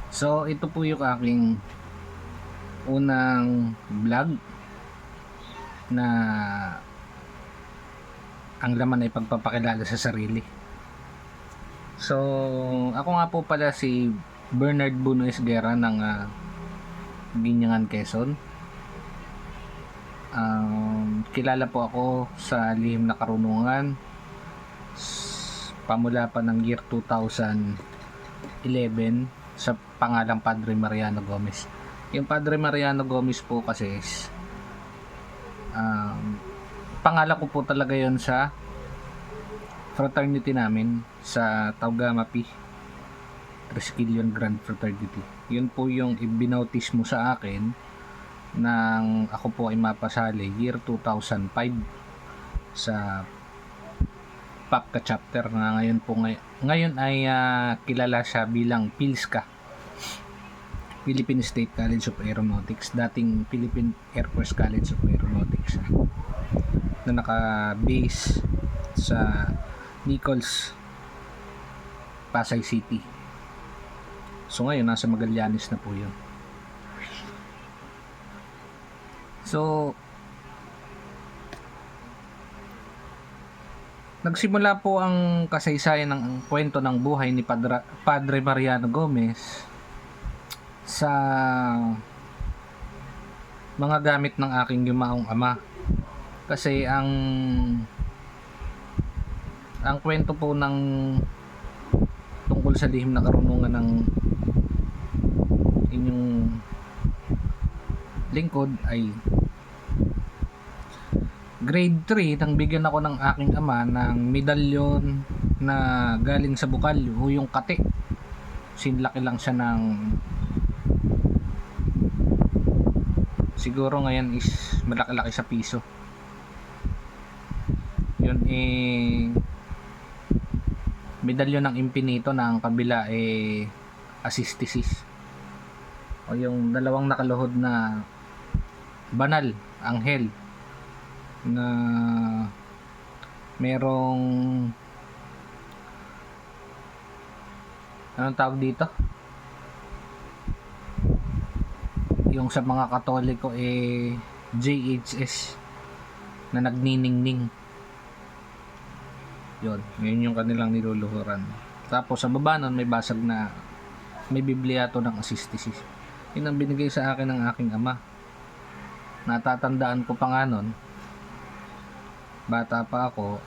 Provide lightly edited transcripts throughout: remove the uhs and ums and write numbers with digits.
So ito po yung aking unang vlog na ang laman ay pagpapakilala sa sarili. So ako nga po pala si Bernard Bunuez Guerra ng Binyangan, Quezon. Kilala po ako sa lihim na karunungan pamula pa ng year 2011 sa pangalang Padre Mariano Gomez. Yung Padre Mariano Gomez po kasi pangalan ko po talaga yon sa fraternity namin sa Tau Gamma Pi Triskelion Grand Fraternity. Yun po yung ibinautismo sa akin nang ako po ay mapasali year 2005 sa PAPCA chapter na ngayon ay kilala siya bilang PILSCA, Philippine State College of Aeronautics, dating Philippine Air Force College of Aeronautics, na naka-base sa Nichols, Pasay City. So ngayon nasa Magallanes na po yun. So nagsimula po ang kasaysayan ng kwento ng buhay ni Padre Mariano Gomez sa mga gamit ng aking yumaong ama. Kasi ang kwento po ng tungkol sa lihim na karunungan ng inyong lingkod ay grade 3 nang bigyan ako ng aking ama ng medalyon na galing sa Bukalyo o yung kate. Sinlaki lang siya ng siguro ngayon is malaki-laki sa piso. Yun medalyon ng impinito na ang kabila assistisis o yung dalawang nakaluhod na banal, anghel na merong anong tawag dito, yung sa mga Katoliko JHS na nagniningning. Yun yung kanilang niluluhuran. Tapos sa baba nun may basag na may bibliato ng assistisis. Yun ang binigay sa akin ng aking ama. Natatandaan ko pa nga nun, bata pa ako,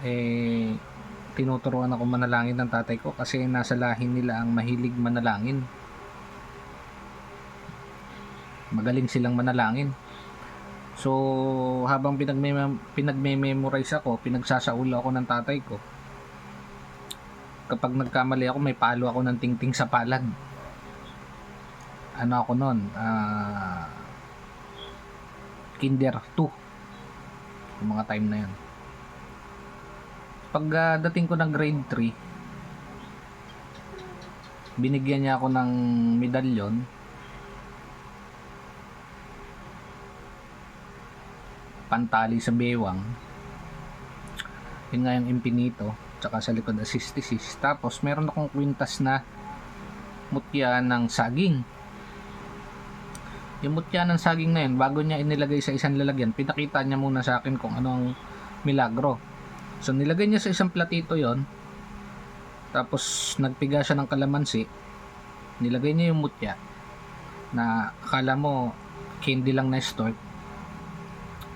tinuturuan ako manalangin ng tatay ko kasi nasa lahi nila ang mahilig manalangin. Magaling silang manalangin. So habang pinagme-memorize ako, pinagsasaula ako ng tatay ko. Kapag nagkamali ako, may palo ako ng tingting sa palad. Ano ako nun? Kinder 2. Yung mga time na yun. Pag dating ko ng grade 3, binigyan niya ako ng medalyon. Pantali sa bewang. Yun nga yung impinito. Tsaka sa likod assistisis. Tapos meron akong kwintas na mutya ng saging. Yung mutya ng saging na yun, bago niya inilagay sa isang lalagyan, pinakita niya muna sa akin kung anong milagro. So nilagay niya sa isang platito yon. Tapos nagpiga siya ng kalamansi. Nilagay niya yung mutya na akala mo candy lang na store.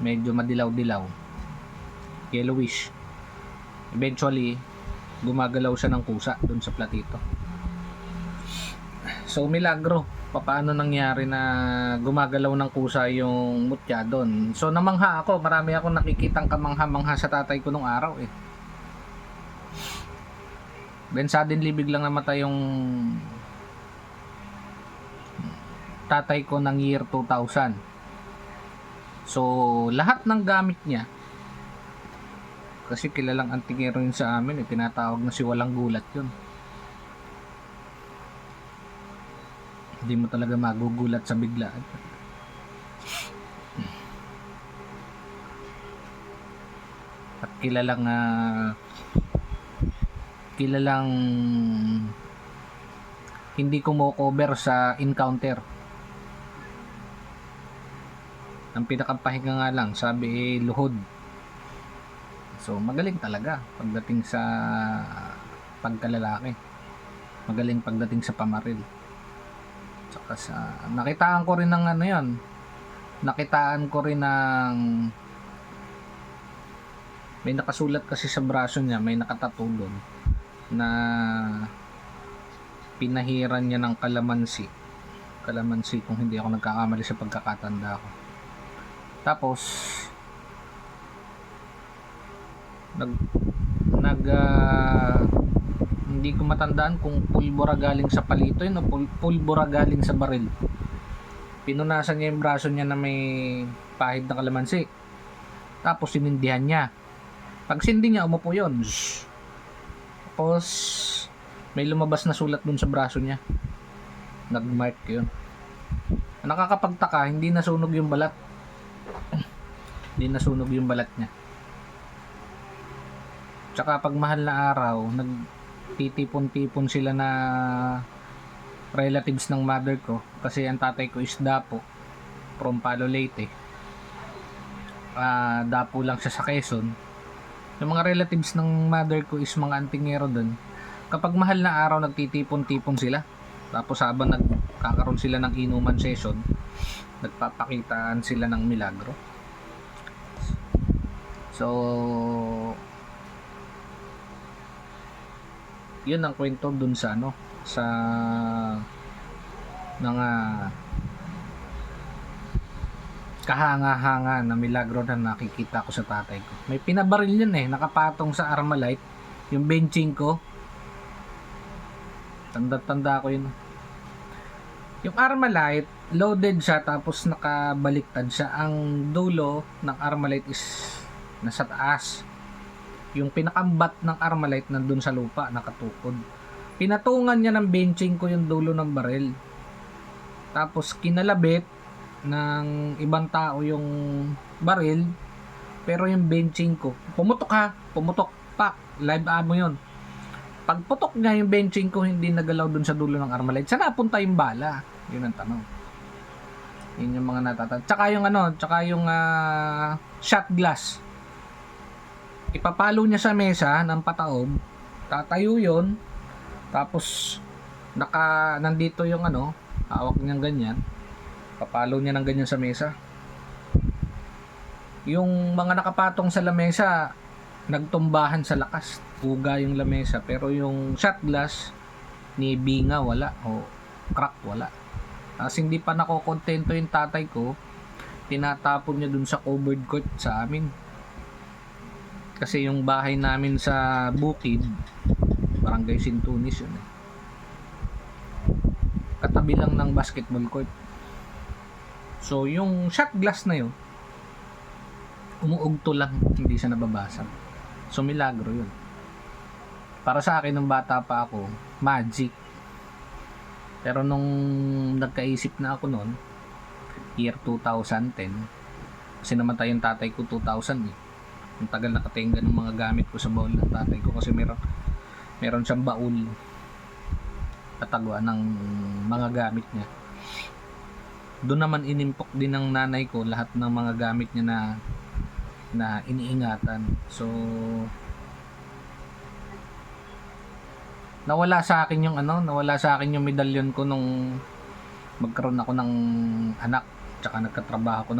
Medyo madilaw-dilaw, yellowish. Eventually gumagalaw siya ng kusa dun sa platito. So milagro, paano nangyari na gumagalaw ng kusa yung mutya doon? So namangha ako, marami akong nakikitang kamangha-mangha sa tatay ko nung araw Then suddenly biglang namatay yung tatay ko ng year 2000. So lahat ng gamit niya, kasi kilalang antingero yun sa amin, tinatawag na si walang gulat yun. Hindi mo talaga magugulat sa biglaan. At kilalang hindi kumo-cover sa encounter. Ang pinakapahinga nga lang, sabi luhod. So magaling talaga pagdating sa pagkalalaki. Magaling pagdating sa pamaril. Tsaka sa nakitaan ko rin ng ano 'yon. Nakitaan ko rin ng may nakasulat kasi sa braso niya, may nakatattoo doon na pinahiran niya ng kalamansi. Kalamansi kung hindi ako nagkakamali sa pagkakatanda ko. Tapos hindi ko matandaan kung pulbura galing sa palito yun o pulbura galing sa baril. Pinunasan niya yung braso niya na may pahid na kalamansi. Tapos sinindihan niya. Pag sindi niya, umupo yun. Tapos may lumabas na sulat dun sa braso niya. Nagmark yun. Nakakapagtaka, hindi nasunog yung balat. Hindi nasunog yung balat niya. Tsaka pag mahal na araw, nagtitipon-tipon sila na relatives ng mother ko. Kasi ang tatay ko is Dapo, from Palo Leyte. Dapo lang siya sa Quezon. Yung mga relatives ng mother ko is mga antingero doon. Kapag mahal na araw, nagtitipon-tipon sila. Tapos habang nagkakaroon sila ng inuman session, nagpapakitaan sila ng milagro. So yun ang kwento dun sa ano, sa mga kahanga-hanga na milagro na nakikita ko sa tatay ko. May pinabaril yun nakapatong sa Armalite, yung benching ko. Tanda-tanda ko yun. Yung Armalite, loaded siya tapos nakabaliktad siya. Ang dulo ng Armalite is nasa taas. Yung pinakambat ng Armalite nandun sa lupa, nakatukod. Pinatungan niya ng benching ko yung dulo ng baril. Tapos kinalabit ng ibang tao yung baril, pero yung benching ko, pumutok, pak, live ammo yun. Pagputok niya yung benching ko, hindi nagalaw dun sa dulo ng Armalite. Saan napunta yung bala? Yun ang tanong. Yun yung mga natatanda. Tsaka yung shot glass. Ipapalo niya sa mesa ng pataob, tatayo yun, tapos nandito yung hawak niyang ganyan, papalo niya ng ganyan sa mesa. Yung mga nakapatong sa lamesa, nagtumbahan sa lakas, puga yung lamesa, pero yung shot glass ni binga wala, o crack wala. Tapos hindi pa nakokontento yung tatay ko, tinatapon niya dun sa covered court sa amin. Kasi yung bahay namin sa Bukid, Barangay Sintunis yun katabi lang ng basketball court. So yung shot glass na yun, umuugto lang, hindi siya nababasag. So milagro yun. Para sa akin nung bata pa ako, magic. Pero nung nagkaisip na ako noon, year 2010, kasi namatay yung tatay ko 2000 ang tagal nakatingga ng mga gamit ko sa baul ng tatay ko, kasi meron siyang baul katagwa ng mga gamit niya. Doon naman inimpok din ng nanay ko lahat ng mga gamit niya na iniingatan. So nawala sa akin yung medalyon ko nung magkaroon ako ng anak, tsaka nagkatrabaho ko.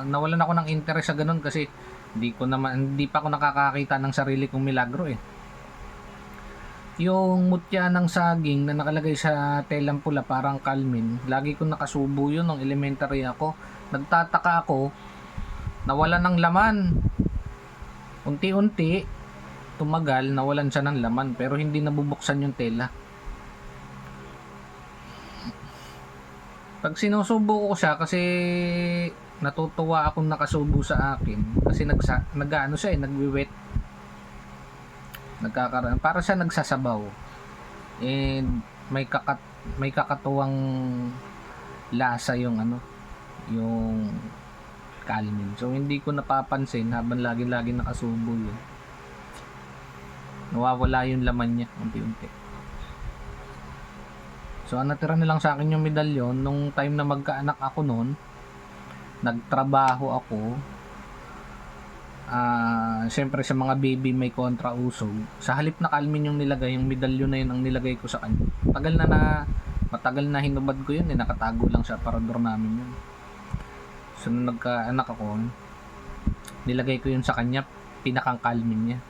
Nawalan ako ng interest sa ganun, kasi hindi pa ako nakakakita ng sarili kong milagro Yung mutya ng saging na nakalagay sa telang pula, parang kalmin, lagi ko nakasubo yun nung elementary ako. Nagtataka ako, nawala ng laman. Unti-unti, tumagal, nawalan siya ng laman, pero hindi nabubuksan yung tela. Pag sinusubo ko siya, kasi natutuwa akong nakasubo sa akin, kasi nagwi-wet. Nagkakaroon, para siya nagsasabaw, and may kakatuwang lasa yung kalmin. So hindi ko napapansin habang lagi nakasubo yun, nawawala yung laman niya unti-unti. So ang natira na lang sa akin yung medalyon nung time na magkaanak ako noon. Nagtrabaho ako. Siyempre sa mga baby may kontrausog. Sa halip na kalmin yung nilagay, yung medalyon na yun ang nilagay ko sa kanya. Matagal na hinubad ko yun, nakatago lang sa aparador namin yun. So nung nagkaanak ako, nilagay ko yun sa kanya, pinakang kalmin niya.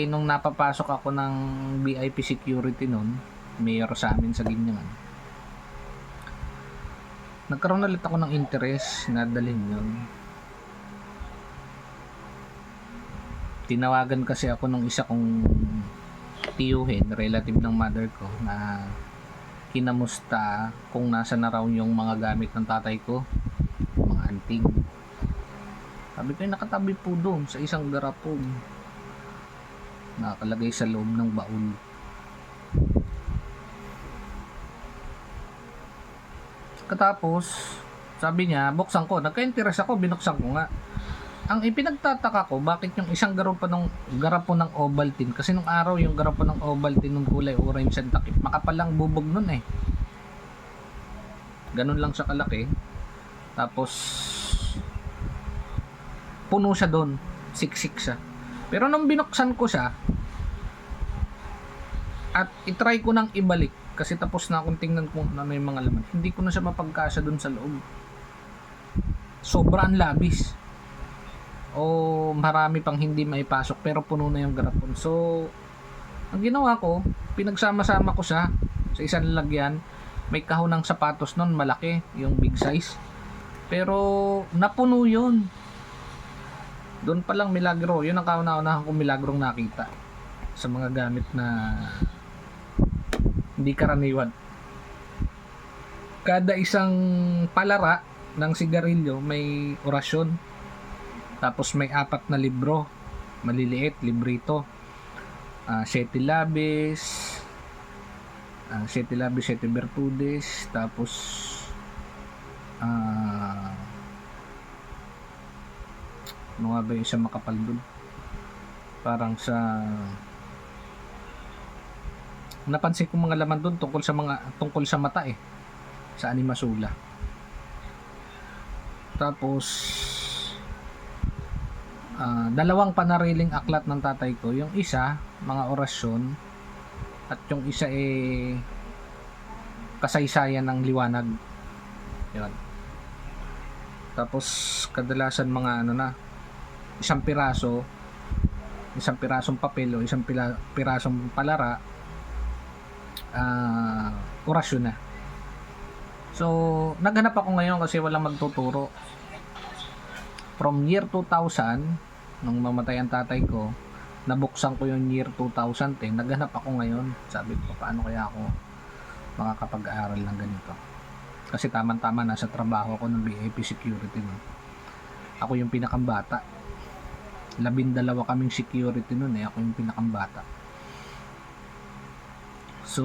Nung napapasok ako ng VIP security noon, mayor sa amin sa Ginyangan, nagkaroon ulit ako ng interest na dalhin yun. Tinawagan kasi ako nung isa kong tiyuhin, relative ng mother ko, na kinamusta kung nasa na raw yung mga gamit ng tatay ko, mga anting. Sabi ko, nakatabi po doon sa isang garapon, nakalagay sa loob ng baul. Katapos sabi niya, buksan ko. Nagka-interest ako, binuksan ko nga. Ang ipinagtataka ko, bakit yung isang garapon ng Ovaltine, kasi nung araw yung garapon ng Ovaltine nung kulay orange and takip, makapalang bubog nun eh. Ganun lang siya kalaki. Tapos puno siya doon, siksik siya. Pero nung binuksan ko siya at itry ko nang ibalik, kasi tapos na akong tingnan kung ano yung mga laman, hindi ko na siya mapagkasya doon sa loob. Sobrang labis. O marami pang hindi maipasok, pero puno na yung garapon. So ang ginawa ko, pinagsama-sama ko siya sa isang lalagyan. May kahon ng sapatos nun, malaki, yung big size, pero napuno yun. Doon pa lang milagro, yun ang kauna-unahan kong milagrong nakita sa mga gamit na hindi karaniwan. Kada isang palara ng sigarilyo may orasyon. Tapos may 4 na libro, maliliit, librito. Siete Labis, Siete Virtudes, tapos ano nga ba yung isang makapal dun? Parang sa napansin ko mga laman dun tungkol sa mata eh, sa animasula. Tapos dalawang panariling aklat ng tatay ko, yung isa mga orasyon at yung isa kasaysayan ng liwanag. Yun. Tapos kadalasan mga isang pirasong papel o isang pirasong palara, orasyon na. So naghanap ako ngayon kasi walang magtuturo. From year 2000, nung mamatay ang tatay ko, nabuksan ko yung year 2010, naghanap ako ngayon. Sabi ko, paano kaya ako makakapag-aaral ng ganito? Kasi tama-tama nasa trabaho ako ng VIP security. No? Ako yung pinakambata. 12 kaming security nun eh. Ako yung pinakambata. So,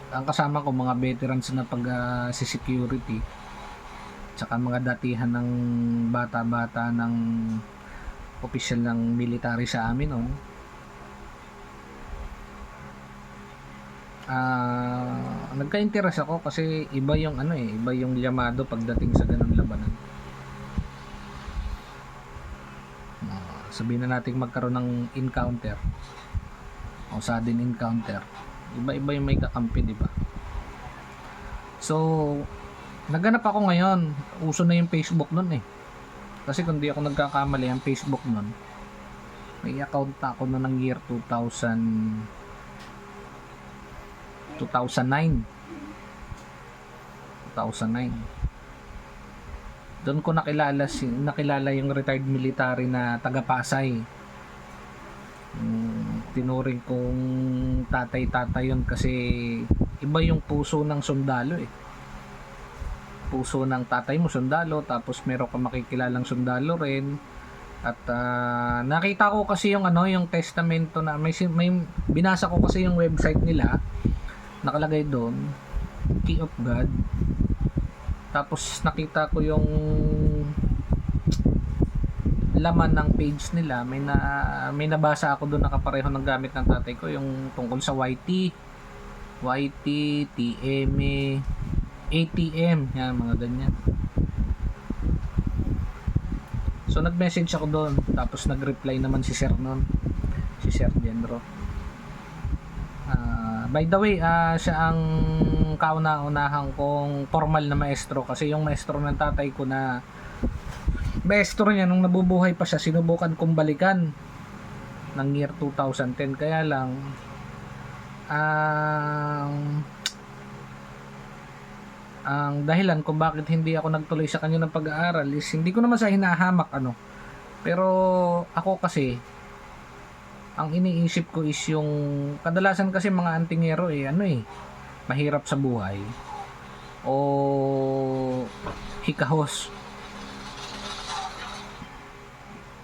ang kasama ko mga veterans na pag-security, tsaka mga datihan ng bata-bata ng opisyal ng military sa amin noon. Nagka-interest ako kasi iba yung iba yung llamado pagdating sa ganung labanan. Sabihin na natin magkaroon ng encounter o sudden encounter, iba-iba yung may kakampi, di ba? So naghanap ako ngayon. Uso na yung Facebook nun eh. Kasi kung di ako nagkakamali, ang Facebook nun, may account na ako nun ng year 2009. Doon ko nakilala yung retired military na taga Pasay. Tinuring kong tatay yun kasi iba yung puso ng sundalo eh. Puso ng tatay mo sundalo, tapos meron ka makikilalang sundalo rin. At nakita ko kasi yung yung testamento na may binasa ko kasi yung website nila, nakalagay doon Key of God. Tapos nakita ko yung laman ng page nila, may nabasa ako doon nakapareho ng gamit ng tatay ko, yung tungkol sa YT, YT, TME, ATM, yan, mga ganyan. So nag-message ako doon, tapos nag-reply naman si Sir noon, si Sir Genro. By the way, siya ang kauna-unahan kong formal na maestro, kasi yung maestro ng tatay ko na maestro niya nung nabubuhay pa siya, sinubukan kong balikan ng year 2010, kaya lang ang dahilan kung bakit hindi ako nagtuloy sa kanya ng pag-aaral is hindi ko naman sa hinahamak pero ako kasi ang iniisip ko is yung kadalasan kasi mga antingero mahirap sa buhay o hikahos.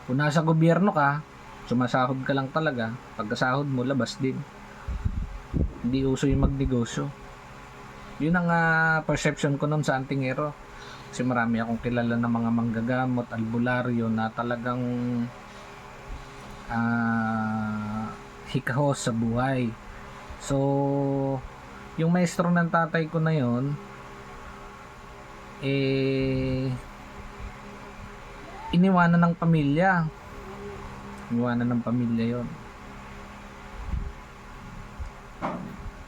Kung nasa gobyerno ka, sumasahod ka lang talaga, pagkasahod mo labas din, hindi uso yung magnegosyo. Yun ang perception ko nun sa antingero, kasi marami akong kilala na mga manggagamot, albularyo na talagang hikahos sa buhay. So yung maestro ng tatay ko na yon iniwanan ng pamilya yon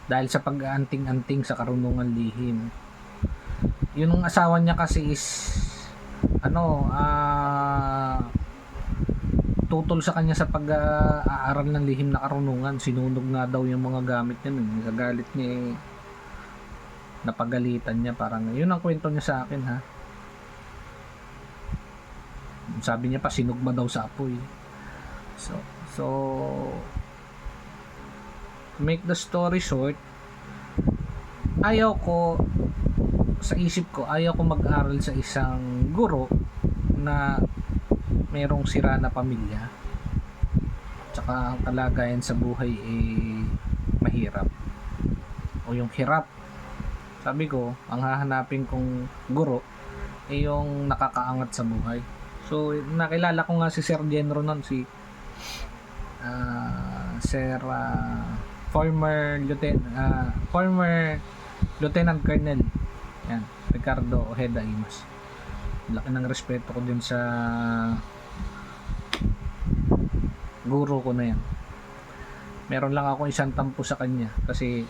dahil sa pag-aanting-anting sa karunungan lihim. Yun ang asawa niya kasi is tutol sa kanya sa pag-aaral ng lihim na karunungan. Sinunog nga daw yung mga gamit niya sa galit niya napagalitan niya, parang yun ang kwento niya sa akin sabi niya pa sinugba daw sa apoy. So make the story short, ayaw ko mag-aral sa isang guro na merong sira na pamilya, tsaka ang kalagayan sa buhay mahirap o yung hirap. Sabi ko, ang hahanapin kong guro yung nakakaangat sa buhay. So nakilala ko nga si Sir Genro nun, si Sir former Lieutenant Colonel Ricardo Ojeda Imas. Laki ng respeto ko din sa guro ko na yan. Meron lang ako isang tampo sa kanya, kasi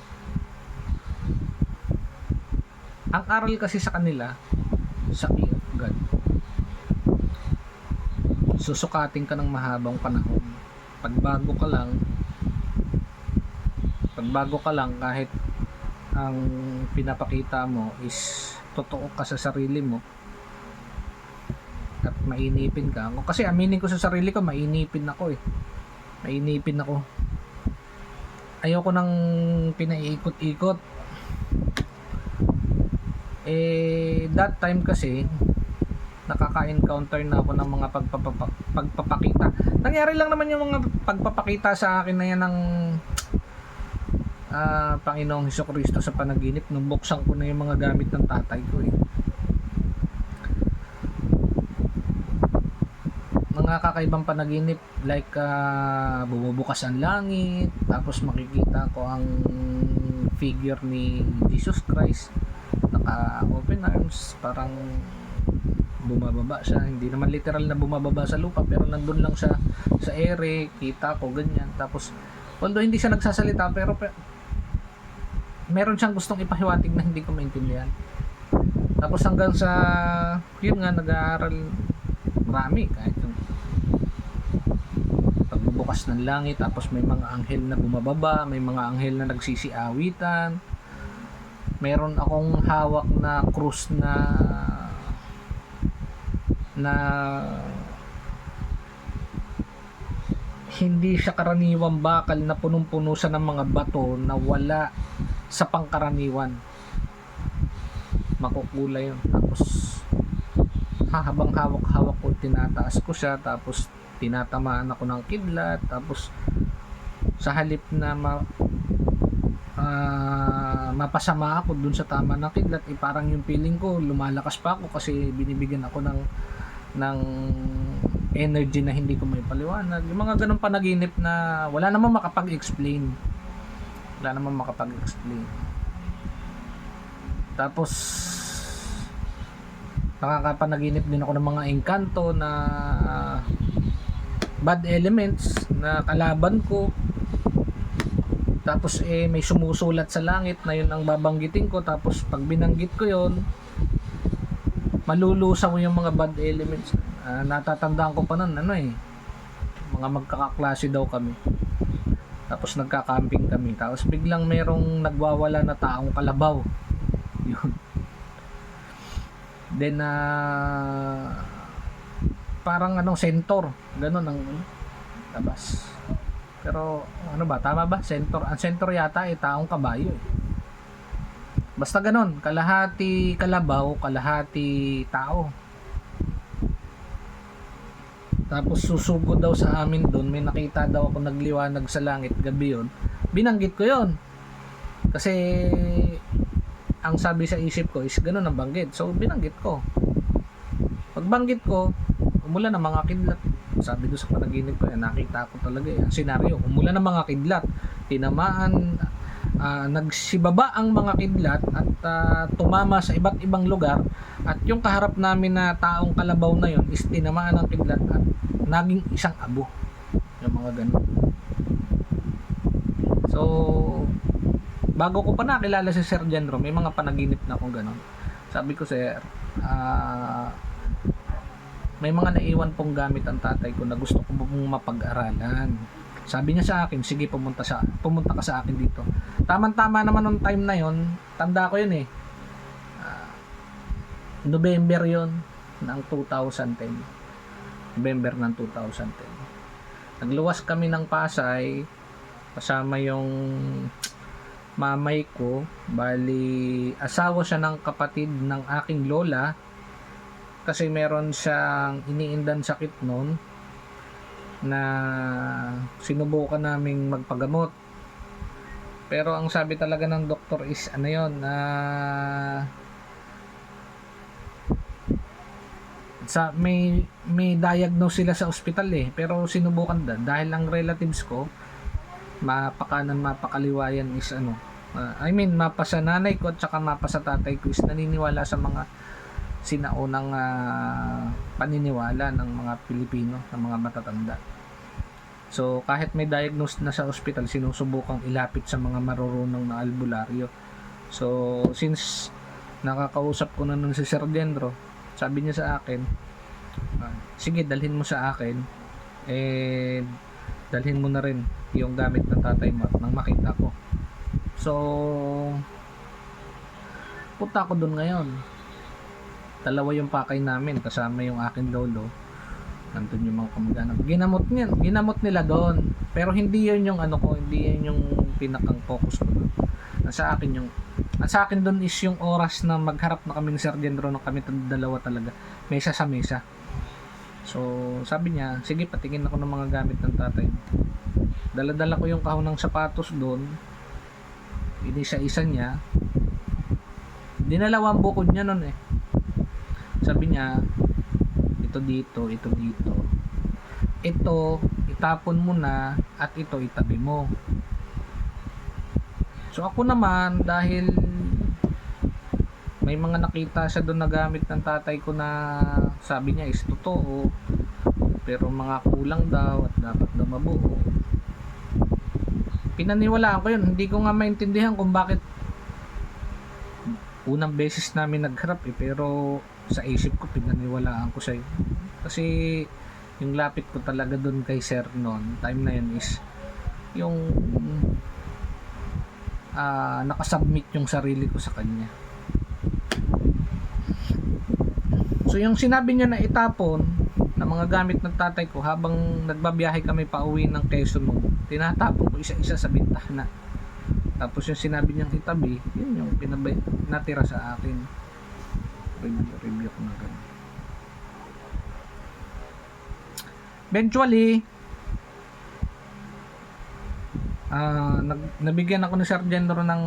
ang aral kasi sa kanila sa key of God, susukatin ka ng mahabang panahon. Pagbago ka lang kahit ang pinapakita mo is totoo ka sa sarili mo at mainipin ka. Kasi aminin ko sa sarili ko, mainipin ako. Ayoko nang pinaiikot-ikot. That time kasi nakaka-encounter na ako ng mga pagpapakita. Nangyari lang naman yung mga pagpapakita sa akin na yan ng Panginoong Hesukristo sa panaginip nung buksan ko na yung mga gamit ng tatay ko. Mga kakaibang panaginip, like bumubukas ang langit, tapos makikita ko ang figure ni Jesus Christ, naka open arms, parang bumababa siya, hindi naman literal na bumababa sa lupa, pero nandun lang siya sa ere, kita ko ganyan. Tapos although hindi siya nagsasalita, pero meron siyang gustong ipahiwatig na hindi ko maintindihan. Tapos hanggang sa yun nga, nag-aaral marami, kahit yung pagbubukas ng langit, tapos may mga anghel na bumababa, may mga anghel na nagsisiawitan, meron akong hawak na krus na hindi siya karaniwang bakal, na punong-puno siya ng mga bato na wala sa pangkaraniwan, makukulay yun. Tapos habang hawak-hawak ko, tinataas ko siya, tapos tinatamaan ako ng kidlat. Tapos sa halip na mapasama ako dun sa tama ng kidlat, parang yung feeling ko lumalakas pa ako, kasi binibigyan ako ng energy na hindi ko may paliwanag. Yung mga ganong panaginip na wala namang makapag-explain. Wala naman makapag-explain. Tapos nakakapanaginip din ako ng mga engkanto na bad elements na kalaban ko. Tapos may sumusulat sa langit na yun ang babanggitin ko. Tapos pag binanggit ko yun, malulusaw yung mga bad elements. Natatandaan ko pa nun, mga magkakaklase daw kami. Tapos nagka-camping kami. Tapos biglang merong nagwawala na taong kalabaw. Yun. Then parang centaur, ganun ang labas. Pero tama ba? Centaur, ang centaur yata ay taong kabayo eh. Basta ganun, kalahati kalabaw, kalahati tao. Tapos susugod daw sa amin doon, may nakita daw ako nagliwanag sa langit gabi yun. Binanggit ko yun. Kasi ang sabi sa isip ko is ganun ang banggit. So binanggit ko. Pagbanggit ko, umulan ng mga kidlat. Sabi doon sa panaginip ko, nakita ko talaga ang senaryo. Umulan ng mga kidlat, tinamaan, nagsibaba ang mga kidlat at tumama sa iba't ibang lugar, at yung kaharap namin na taong kalabaw na yon is tinamaan ng kidlat at naging isang abo. Yung mga ganun. So bago ko pa nakilala si Sir Genro, may mga panaginip na akong ganun. Sabi ko, sir, may mga naiwan pong gamit ang tatay ko na gusto ko pong mapag-aralan. Sabi niya sa akin, sige, pumunta ka sa akin dito. Tama-tama naman nung time na yon, tanda ko yun eh. November yon ng 2010. November ng 2010. Nagluwas kami ng Pasay, kasama yung mamay ko, bali asawa siya ng kapatid ng aking lola, kasi meron siyang iniindan sakit noon na sinubukan naming magpagamot. Pero ang sabi talaga ng doktor is may diagnose sila sa ospital eh, pero sinubukan dahil ang relatives ko mapakanan mapakaliwayan is mapa sa nanay ko at saka mapa sa tatay ko is naniniwala sa mga sinaunang paniniwala ng mga Pilipino, ng mga matatanda. So kahit may diagnose na sa ospital, sinusubukang ilapit sa mga marurunong na albularyo. So since nakakausap ko na nun si Sir Genro, sabi niya sa akin, sige, dalhin mo sa akin, dalhin mo na rin yung gamit ng tatay mo nang makita ko. So punta ko dun ngayon. Dalawa yung pakay namin, kasama yung aking lolo. Nandun yung mga kamag-anak. Ginamot nila doon. Pero hindi yun yung hindi yun yung pinakang focus ko doon. Sa akin doon is yung oras na magharap na kami ni Sir Genro, na kami dalawa talaga, mesa sa mesa. So sabi niya, sige, patingin ako ng mga gamit ng tatay. Dala-dala ko yung kahon ng sapatos doon. Inisa-isa niya. Dinalawang bukod niya noon eh. Sabi niya, ito dito, ito dito. Ito, itapon mo na, at ito itabi mo. So ako naman, dahil may mga nakita siya doon na gamit ng tatay ko na sabi niya is totoo, pero mga kulang daw at dapat daw mabuo, pinaniwalaan ko yun. Hindi ko nga maintindihan kung bakit unang beses namin nagharap pero sa isip ko pinaniwalaan ko siya. Kasi yung lapit ko talaga doon kay Sir noon, time na yun is yung nakasubmit yung sarili ko sa kanya. So yung sinabi niya na itapon na mga gamit ng tatay ko, habang nagbabiyahe kami pa uwi ng Quezon, tinatapon ko isa-isa sa bintana. Tapos yung sinabi niyang itabi, yun yung natira sa akin. Review ko na ganun. Eventually, nabigyan ako ni Sir Genro ng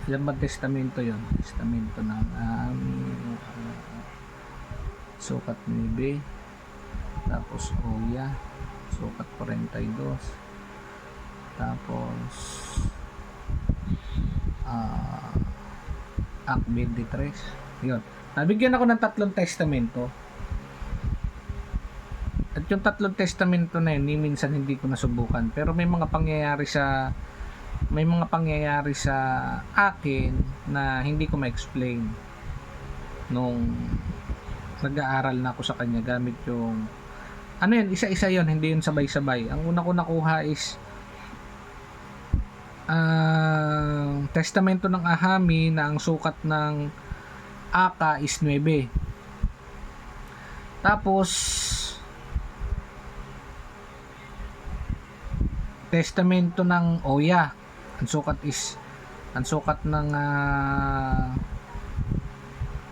ilang ba testamento yun? Testamento ng sukat ni tapos Oya, sukat 42, Tapos Act 23. Yun. Nabigyan ako ng 3 testamento. At yung 3 testamento na yun, minsan hindi ko nasubukan. Pero may mga pangyayari sa akin na hindi ko ma-explain nung nag-aaral na ako sa kanya gamit yung ano yun, isa-isa yun, hindi yun sabay-sabay. Ang una ko nakuha is testamento ng Ahami na ang sukat ng Aka is 9. Tapos testamento ng Oya, ang sukat ng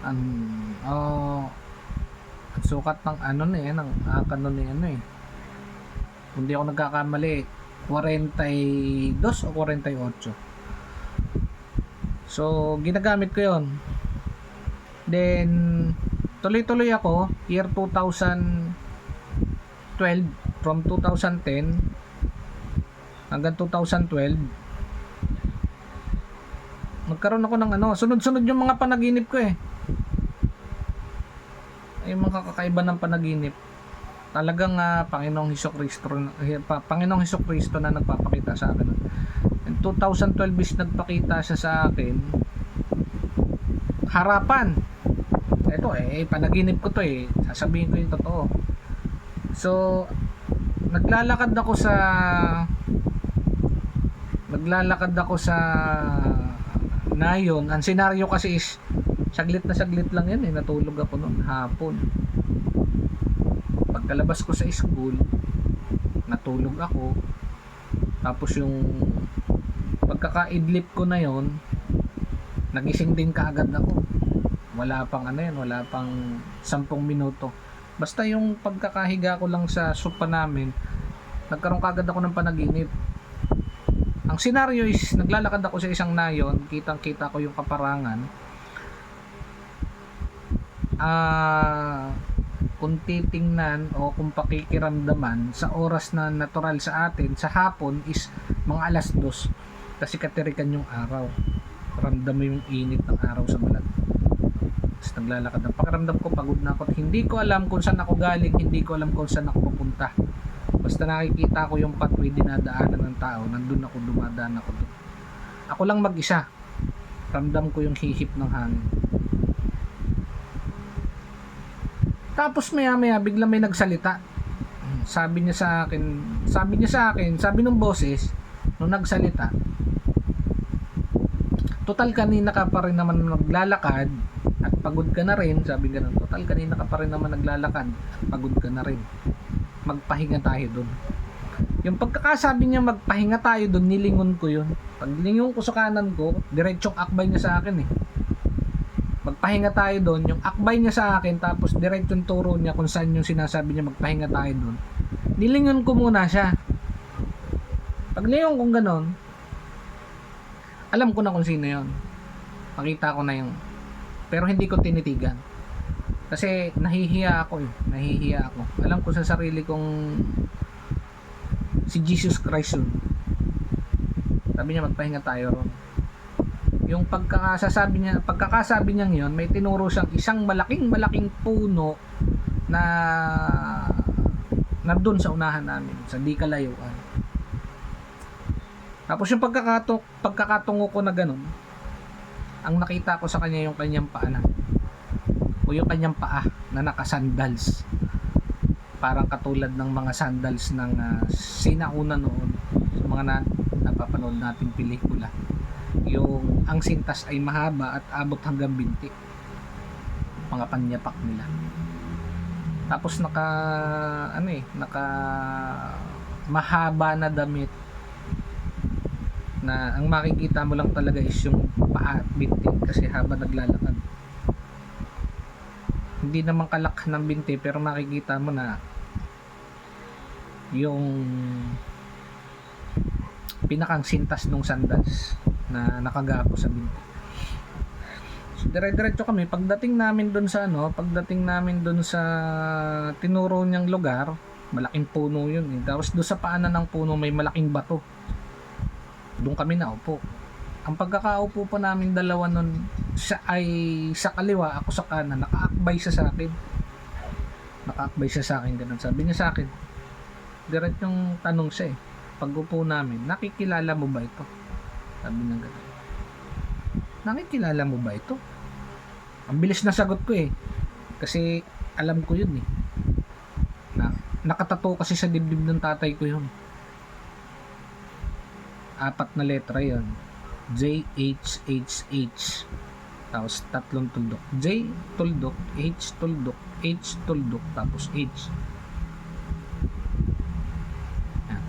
ang sukat ng ano na yan, ng Aka nun na ano eh. Hindi ako nagkakamali, 42 o 48. So, ginagamit ko yon. Then, tuloy-tuloy ako, year 2012, from 2010 hanggang 2012, magkaroon ako ng ano, sunod-sunod yung mga panaginip ko eh. Ay, mga kakaiba ng panaginip. Talagang Panginoong Hesukristo na nagpapakita sa akin. In 2012 is nagpakita siya sa akin harapan. Ito panaginip ko to eh. Sasabihin ko yung totoo. So, naglalakad ako sa Nayon. Ang senaryo kasi is saglit lang yan eh. Natulog ako noon hapon. Pagkalabas ko sa school, natulog ako. Tapos yung pagkakaidlip ko na yon, nagising din kaagad ako. Wala pang 10 minuto. Basta yung pagkakahiga ko lang sa sofa namin, nagkaroon kaagad ako ng panaginip. Ang senaryo is naglalakad ako sa isang nayon, kitang-kita ko yung kaparangan. Kung titingnan o kung pakikiramdaman sa oras na natural sa atin sa hapon is mga 2:00 kasi katirikan yung araw, ramdam mo yung init ng araw sa balat. Tapos naglalakad, ang pakiramdam ko pagod na ako, hindi ko alam kung saan ako galing, hindi ko alam kung saan ako pupunta, basta nakikita ko yung pathway dinadaanan ng tao, nandun ako, dumadaan ako doon. Ako lang mag-isa, ramdam ko yung hihip ng hangin. Tapos maya biglang may nagsalita. Sabi ng boses nung nagsalita, total kanina ka pa rin naman naglalakad at pagod ka na rin. Sabi ganun, total kanina ka pa rin naman naglalakad at pagod ka na rin, magpahinga tayo doon. Yung pagkakasabi niya magpahinga tayo doon, nilingon ko yun. Paglingon ko sa kanan ko, diretsong akbay niya sa akin eh. Magpahinga tayo doon, yung akbay niya sa akin, tapos diretsong turo niya kung saan yung sinasabi niya magpahinga tayo doon. Nilingon ko muna siya. Paglingon kong ganon, alam ko na kung sino yon. Makita ko na yung, pero hindi ko tinitigan. Kasi nahihiya ako. Alam ko sa sarili kong si Jesus Christ yun. Sabi niya magpahinga tayo ron. Yung pagkakasabi niya yon, may tinuro siyang isang malaking puno na nandun sa unahan namin, sa di kalayuan. Tapos yung pagkakatungo ko na ganun, ang nakita ko sa kanya yung kanyang paanan, o yung kanyang paa na nakasandals, parang katulad ng mga sandals ng sinauna noon sa mga napapanood nating pelikula. Yung ang sintas ay mahaba at abot hanggang binti, mga panyapak nila. Tapos naka mahaba na damit na ang makikita mo lang talaga is yung paa at binti kasi haba naglalakad. Hindi naman kalak ng binti, pero makikita mo na yung pinakang sintas ng sandals na nakagapo sa binti. So dire-diretso kami. Pagdating namin doon sa tinuro niyang lugar, malaking puno yun eh. Tapos doon sa paanan ng puno may malaking bato. Doon kami naupo. Ang pagkakaupo po namin dalawa nun, siya ay sa kaliwa, ako sa kanan, nakaakbay siya sa akin. Nakaakbay siya sa akin, ganun. Sabi niya sa akin, direct yung tanong siya eh. Pag upo namin, nakikilala mo ba ito? Sabi niya ganun. Nakikilala mo ba ito? Ang bilis na sagot ko eh. Kasi alam ko yun eh. Nakatato kasi sa dibdib ng tatay ko yun. 4 na letra yun. JHHH. Tapos 3 tuldok. J tuldok, H tuldok, H tuldok, tapos H. Yan.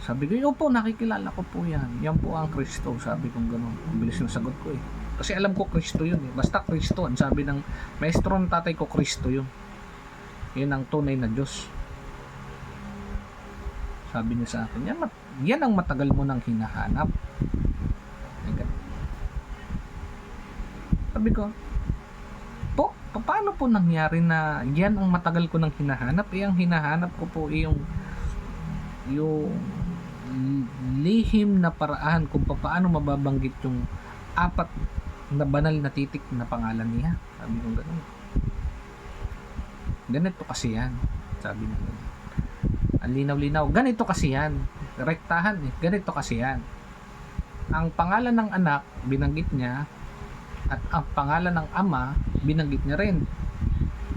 Sabi ko, opo, nakikilala ko po yan. Yan po ang Kristo. Sabi ko gano'n. Ang bilis ng sagot ko eh. Kasi alam ko Kristo yun eh. Basta Kristo. Ang sabi ng maestro ng tatay ko, Kristo yun. Yun ang tunay na Diyos. Sabi niya sa akin, yan ang matagal mo nang hinahanap. Sabi ko, paano po nangyari na yan ang matagal ko nang hinahanap? Ang hinahanap ko po yung lihim na paraan kung paano mababanggit yung 4 na banal na titik na pangalan niya. Sabi ko gano'n. Ganito kasi yan. Sabi niya gano'n. Ang linaw-linaw. Ganito kasi yan. Rektahan eh. Ganito kasi yan. Ang pangalan ng anak, binanggit niya. At ang pangalan ng ama, binanggit niya rin.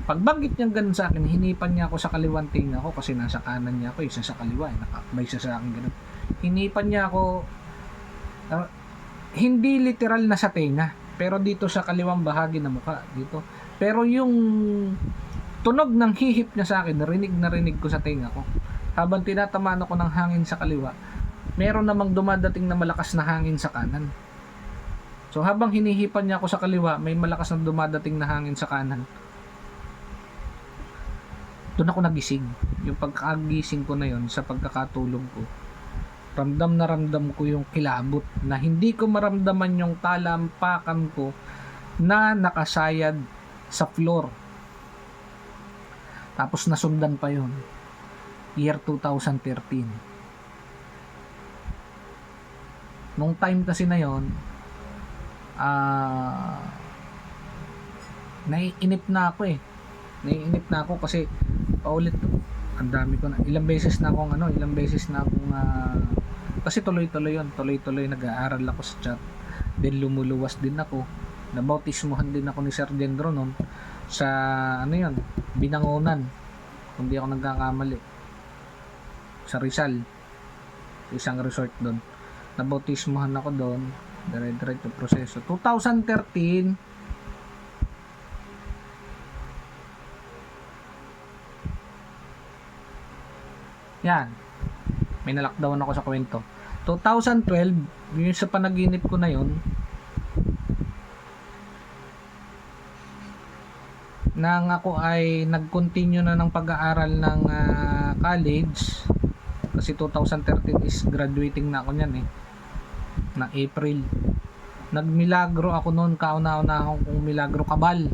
Pagbanggit niya ganun sa akin, hinipan niya ako sa kaliwang tinga ko kasi nasa kanan niya ako, isa sa kaliwa. Nakakbay siya sa akin ganun. Hinipan niya ako, hindi literal na sa tenga, pero dito sa kaliwang bahagi ng mukha. Dito. Pero yung tunog ng hihip niya sa akin, narinig ko sa tenga ko. Habang tinatamaan ako ng hangin sa kaliwa, meron namang dumadating na malakas na hangin sa kanan. So habang hinihipan niya ako sa kaliwa, may malakas na dumadating na hangin sa kanan. Doon ako nagising. Yung pagkagising ko na yon sa pagkakatulog ko, ramdam na ramdam ko yung kilabot na hindi ko maramdaman yung talampakan ko na nakasayad sa floor. Tapos nasundan pa yon. Year 2013. Nung time kasi na yon, naiinip na ako eh. Naiinip na ako kasi paulit, ang dami ko na, ilang beses na akong kasi tuloy-tuloy nag-aaral ako sa chat, then lumuluwas din ako, nabautismuhan din ako ni Sir Dendro noon sa Binangonan, kung di ako nagkakamali, sa Rizal, isang resort doon, nabautismuhan ako doon, dire-diretso proseso. 2013 yan, may na-lockdown ako sa kwento. 2012, yung sa panaginip ko na yon, nang ako ay nag-continue na ng pag-aaral ng college, kasi 2013 is graduating na ako niyan eh, na April. Nagmilagro ako noon, kauna-una akong milagro kabal.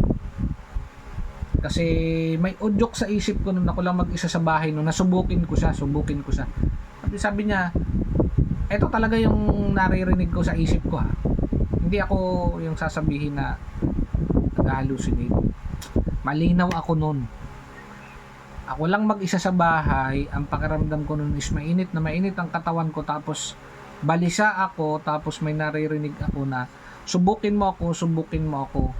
Kasi may udyok sa isip ko nung ako lang mag-isa sa bahay nung nasubukin ko siya. Sabi niya, eto talaga yung naririnig ko sa isip ko ha. Hindi ako yung sasabihin na nag-hallucinate. Malinaw ako noon. Ako lang mag-isa sa bahay, ang pakiramdam ko noon is mainit ang katawan ko, tapos balisa ako, tapos may naririnig ako na subukin mo ako.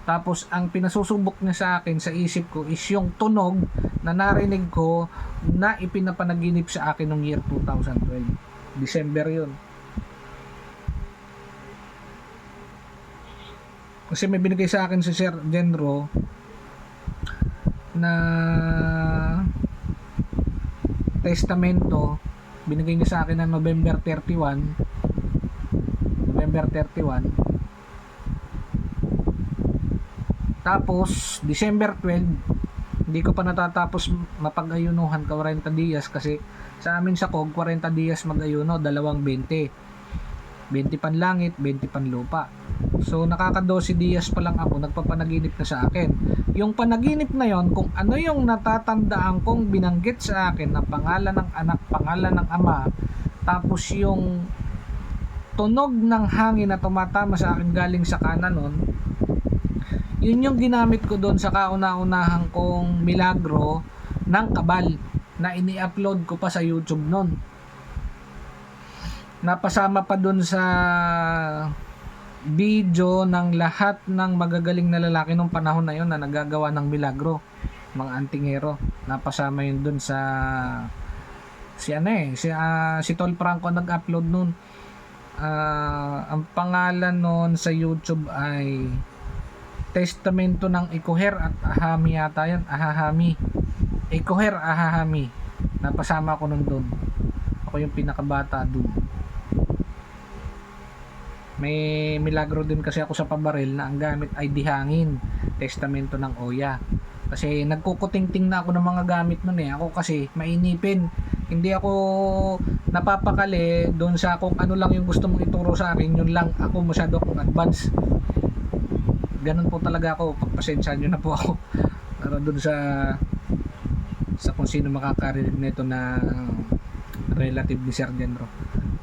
Tapos ang pinasusubok niya sa akin sa isip ko is yung tunog na narinig ko na ipinapanaginip sa akin noong year 2012. December yun. Kasi may binigay sa akin si Sir Genro na testamento. Binigay niya sa akin ng November 31. Tapos December 12, hindi ko pa natatapos mapag-ayunuhan 40 dias, kasi sa amin sa COG 40 dias mag-ayuno, 20 panlangit, 20 panlupa. So nakaka-12 dias pa lang ako, nagpapanaginip na sa akin. Yung panaginip na yon, kung ano yung natatandaan kong binanggit sa akin na pangalan ng anak, pangalan ng ama, Tapos yung tunog ng hangin na tumatama sa akin galing sa kanan nun, yun yung ginamit ko doon sa kauna-unahan kong milagro ng kabal na ini-upload ko pa sa YouTube nun. Napasama pa doon sa video ng lahat ng magagaling na lalaki nung panahon na yun na nagagawa ng milagro, mga antingero. Napasama yun doon sa si Tol Franco nag-upload nun. Ang pangalan nun sa YouTube ay Testamento ng Ikuher at Ahami yata yan. Ahahami. Ikuher, Ahahami. Napasama ko nun doon. Ako yung pinakabata doon. May milagro din kasi ako sa pabaril na ang gamit ay dihangin. Testamento ng Oya. Kasi nagkukutingting na ako ng mga gamit nun eh. Ako kasi mainipin. Hindi ako napapakali doon sa kung ano lang yung gusto mong ituro sa akin. Yun lang. Ako masyado akong advance. Ganun po talaga ako. Pagpasensya nyo na po ako. Pero doon sa kung sino makakarinig nito na relative ni Sir Genro.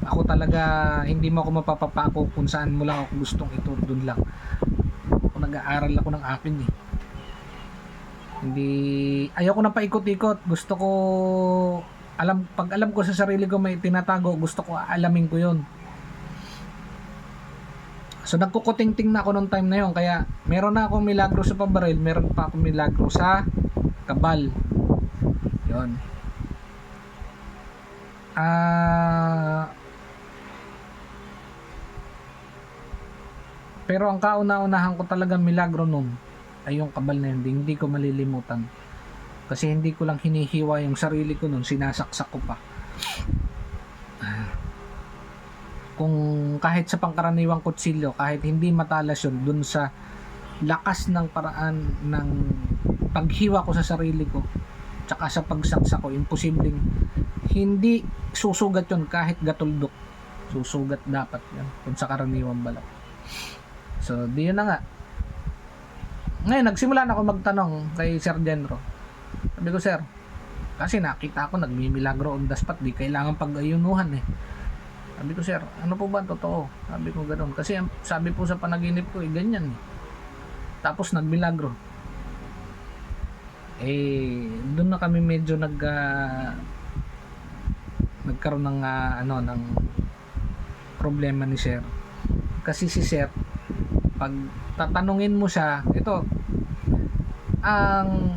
Ako talaga, hindi mo ako mapapapako kung saan mo lang ako gustong ituro, doon lang. Ako nag-aaral ako ng akin eh. Hindi, ayoko na paikot-ikot. Gusto ko, pag alam ko sa sarili ko may tinatago, gusto ko alamin ko yun. So nagkukuting-ting na ako nung time na yun. Kaya meron na akong milagro sa pabaril, meron pa akong milagro sa kabal. Yun. Pero ang kauna-unahan ko talagang milagro nun ay yung kabal na yun. Hindi ko malilimutan. Kasi hindi ko lang hinihiwa yung sarili ko nun, sinasaksak ko pa. Kung kahit sa pangkaraniwang kutsilyo, kahit hindi matalas yun, dun sa lakas ng paraan ng paghiwa ko sa sarili ko, tsaka sa pagsaksak ko, imposibleng hindi susugat yun kahit gatuldok. Susugat dapat yan kung sa karaniwang balat. So, di yun na nga. Ngayon, nagsimula na ako magtanong kay Sir Genro. Sabi ko, Sir, kasi nakita ko nagmimilagro on the spot, di kailangan pag-ayunuhan eh. Sabi ko, Sir, ano po ba totoo? Sabi ko ganoon. Kasi sabi po sa panaginip ko, ganyan eh. Tapos nagmilagro. Doon na kami medyo nagkaroon ng ng problema ni Sir. Kasi si Sir, pag tatanungin mo siya, ito ang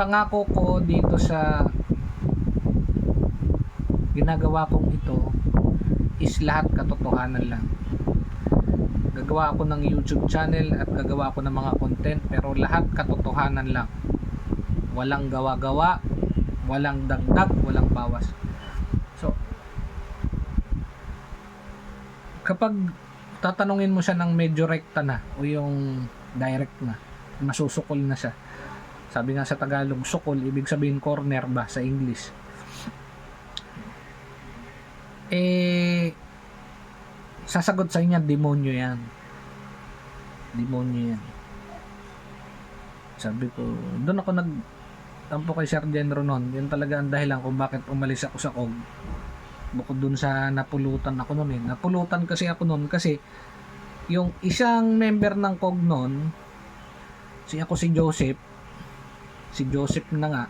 pangako ko dito sa ginagawa kong ito is lahat katotohanan lang. Gagawa ako ng YouTube channel at gagawa ako ng mga content, pero lahat katotohanan lang. Walang gawa-gawa, walang dagdag, walang bawas. So, kapag tatanungin mo siya ng medyo rekta na o yung direct na, masusukol na siya. Sabi nga sa Tagalog, sukol, ibig sabihin corner ba sa English. Sasagot sa inyo, demonyo yan. Demonyo yan. Sabi ko, doon ako nagtampo kay Sir Genro noon. Yun talaga ang dahilan kung bakit umalis ako sa COG. Bukod dun sa napulutan ako noon eh. Napulutan kasi ako noon kasi yung isang member ng COG noon, si Joseph na nga,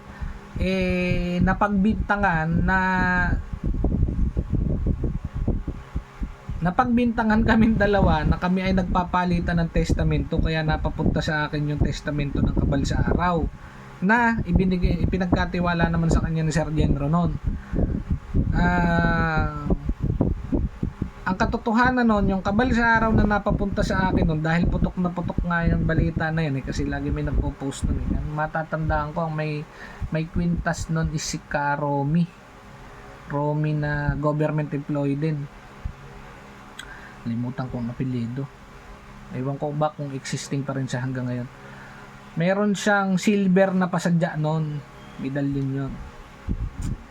napagbintangan kaming dalawa na kami ay nagpapalitan ng testamento, kaya napapunta sa akin yung testamento ng kabal sa araw na ipinagkatiwala naman sa kanya ni Sir Genro noon. Ang katotohanan noon, yung kabal sa araw na napapunta sa akin noon, dahil putok na putok nga yung balita na yun kasi lagi may nagpo-post noon eh. Matatandaan ko ang may kwintas noon is si Romy na government employee din. Limutan ko ang apelyido. Ewan ko ba kung existing pa rin siya hanggang ngayon. Meron siyang silver na pasadya noon, medalyon yun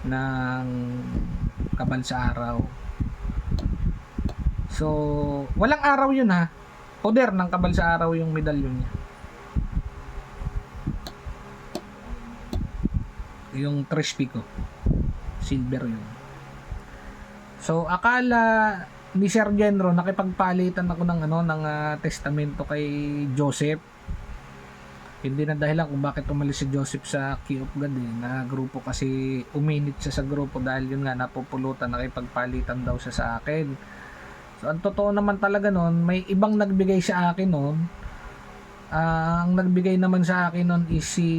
ng kabal sa araw. So, walang araw yun ha. Poder ng kabal sa araw yung medalyon niya. Yung Trish Pico. Silver yun. So akala ni Sir Genro nakipagpalitan ako ng testamento kay Joseph. Hindi na dahilan kung bakit umalis si Joseph sa Key of God na grupo, kasi uminit siya sa grupo dahil yun nga napupulutan, nakipagpalitan daw siya sa akin. So ang totoo naman talaga noon, may ibang nagbigay sa akin noon. Ang nagbigay naman sa akin noon is si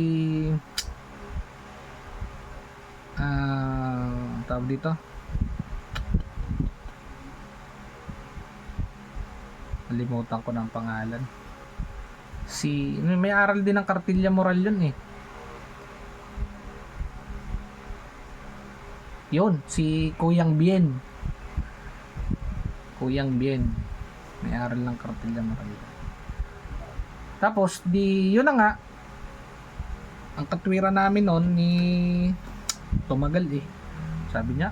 tawag dito, nalimutan ko ng pangalan. May aral din ng Kartilya Moral yun yun, si Kuyang Bien. May aral ng Kartilya Moral. Tapos yun na nga, ang katwiran namin noon ni tumagal sabi niya,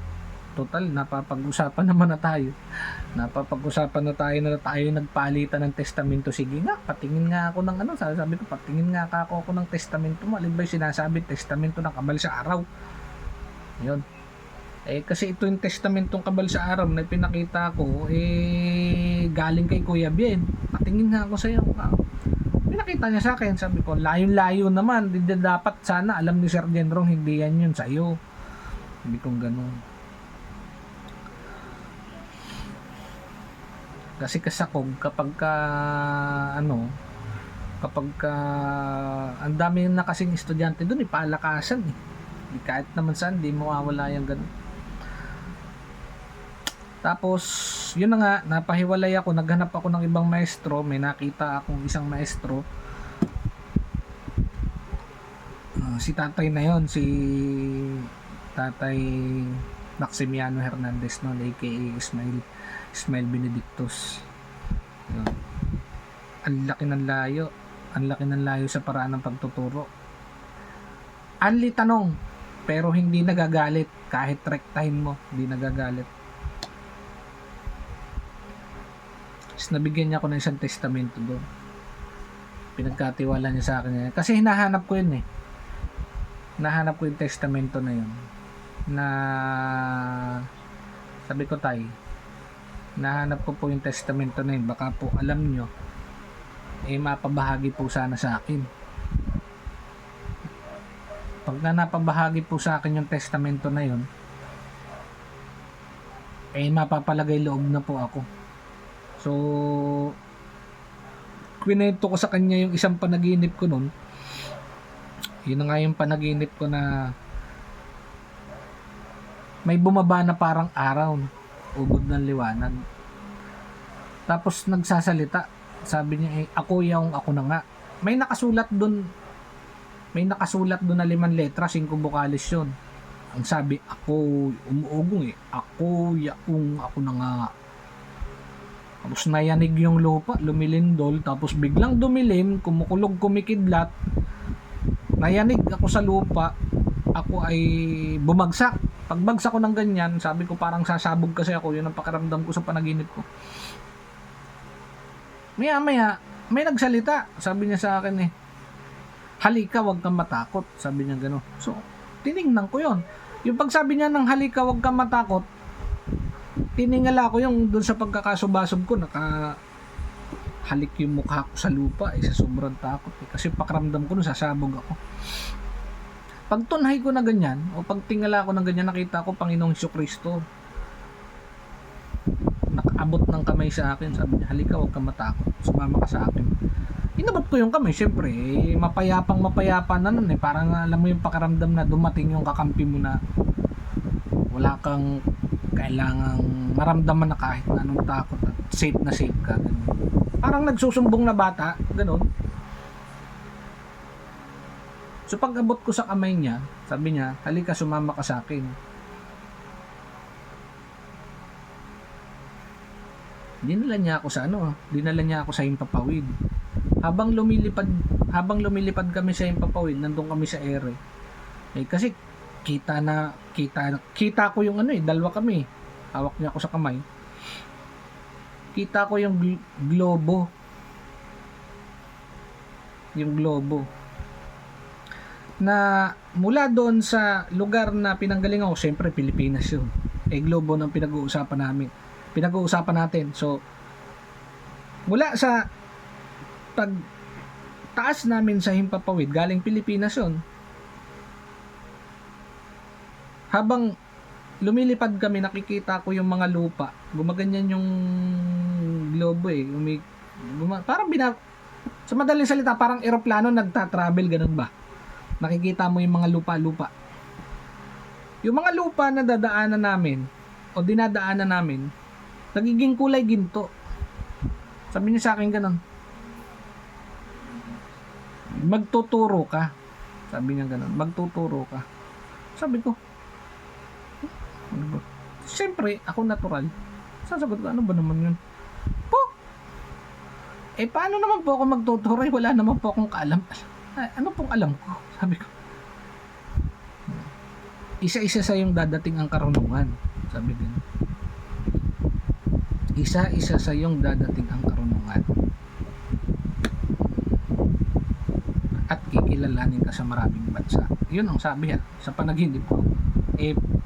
total napapag-usapan naman na tayo na tayo nagpalitan ng testamento. Sige nga, patingin nga ako ng sabi ko, patingin nga ako ng testamento mo. Alin ba yung sinasabi testamento ng Kabal sa Araw? Yun, kasi ito yung testamentong Kabal sa Araw na pinakita ko galing kay Kuya Bien. Patingin nga ako sa'yo. Pinakita niya sa akin, sabi ko, layo naman, dapat sana alam ni Sir Genrong hindi yan yun sa'yo. Sabi kong ganun. Kasi kasakog kapag ang dami na kasing estudyante doon, palakasan kahit naman saan, di mawawala yung ganun. Tapos yun na nga, napahiwalay ako, naghanap ako ng ibang maestro. May nakita akong isang maestro, si tatay na yon, si Tatay Maximiano Hernandez noon, aka Ismael Benedictus. Yun. Ang laki ng layo sa paraan ng pagtuturo. Anli tanong, pero hindi nagagalit. Kahit rektahin mo, hindi nagagalit. Tapos nabigyan niya ako ng isang testamento doon. Pinagkatiwala niya sa akin. Kasi hinahanap ko yun Hinahanap ko yung testamento na yun. Na sabi ko, tay, nahanap ko po yung testamento na yun, baka po alam nyo mapabahagi po sana sa akin. Pag napabahagi po sa akin yung testamento na yun, mapapalagay loob na po ako. So kwento ko sa kanya yung isang panaginip ko nun. Yun na nga yung panaginip ko na may bumaba na parang araw, ubod ng liwanag. Tapos nagsasalita, sabi niya ako na nga. May nakasulat doon na 5 letras, 5 bokalis yun. Ang sabi, ako, umuugong ako na nga. Tapos nayanig yung lupa, lumilindol, tapos biglang dumilim, kumukulog, kumikidlat. Nayanig ako sa lupa, ako ay bumagsak. Pagbagsak ko ng ganyan, sabi ko parang sasabog kasi ako. Yun ang pakiramdam ko sa panaginip ko. Maya may nagsalita, sabi niya sa akin halika, wag kang matakot, sabi niya gano'n. So tiningnan ko yon. Yung pagsabi niya ng halika, wag kang matakot, tiningala ko yung doon sa pagkakasubasob ko, halik yung mukha ko sa lupa sa sobrang takot kasi pakiramdam ko sasabog ako. Pag tunhay ko na ganyan, o pag tingala ko na ganyan, nakita ko Panginoong Jesucristo nakaabot ng kamay sa akin, sabi niya, halika, huwag kang matakot, sumama ka sa akin. Inabot ko yung kamay, syempre mapayapa na nun parang alam mo yung pakiramdam na dumating yung kakampi mo na wala kang kailangang maramdaman na kahit na anong takot at safe ka, ganun. Parang nagsusumbong na bata, ganun. So pag abot ko sa kamay niya, sabi niya, halika, sumama ka sa akin. Dinala niya ako sa Himpapawid. Habang lumilipad kami sa Himpapawid, nandun kami sa ere. Kasi kita ko yung dalawa kami. Hawak niya ako sa kamay. Kita ko yung globo. Yung globo. Na mula doon sa lugar na pinanggaling ako, syempre Pilipinas yun. Globo ng pinag-uusapan natin. So, mula sa pagtaas namin sa Himpapawid, galing Pilipinas yun. Habang lumilipad kami, nakikita ko yung mga lupa. Gumaganyan yung globo eh. Parang sa madaling salita, parang eroplano nagta-travel, ganun ba? Nakikita mo yung mga lupa-lupa. Yung mga lupa na dadaanan namin o dinadaanan namin, nagiging kulay ginto. Sabi niya sa akin ganun, magtuturo ka. Sabi niya ganun, magtuturo ka. Sabi ko, siyempre, ako natural. Sasagot ko, ano ba naman yun? Paano naman po ako magtuturo? Wala naman po akong kaalam. Ano pong alam ko? Sabi ko, isa-isa sa yung dadating ang karunungan. Sabi din. Isa-isa sa yung dadating ang karunungan. At kikilalanin ka sa maraming bansa. Yun ang sabi sa panaginip ko.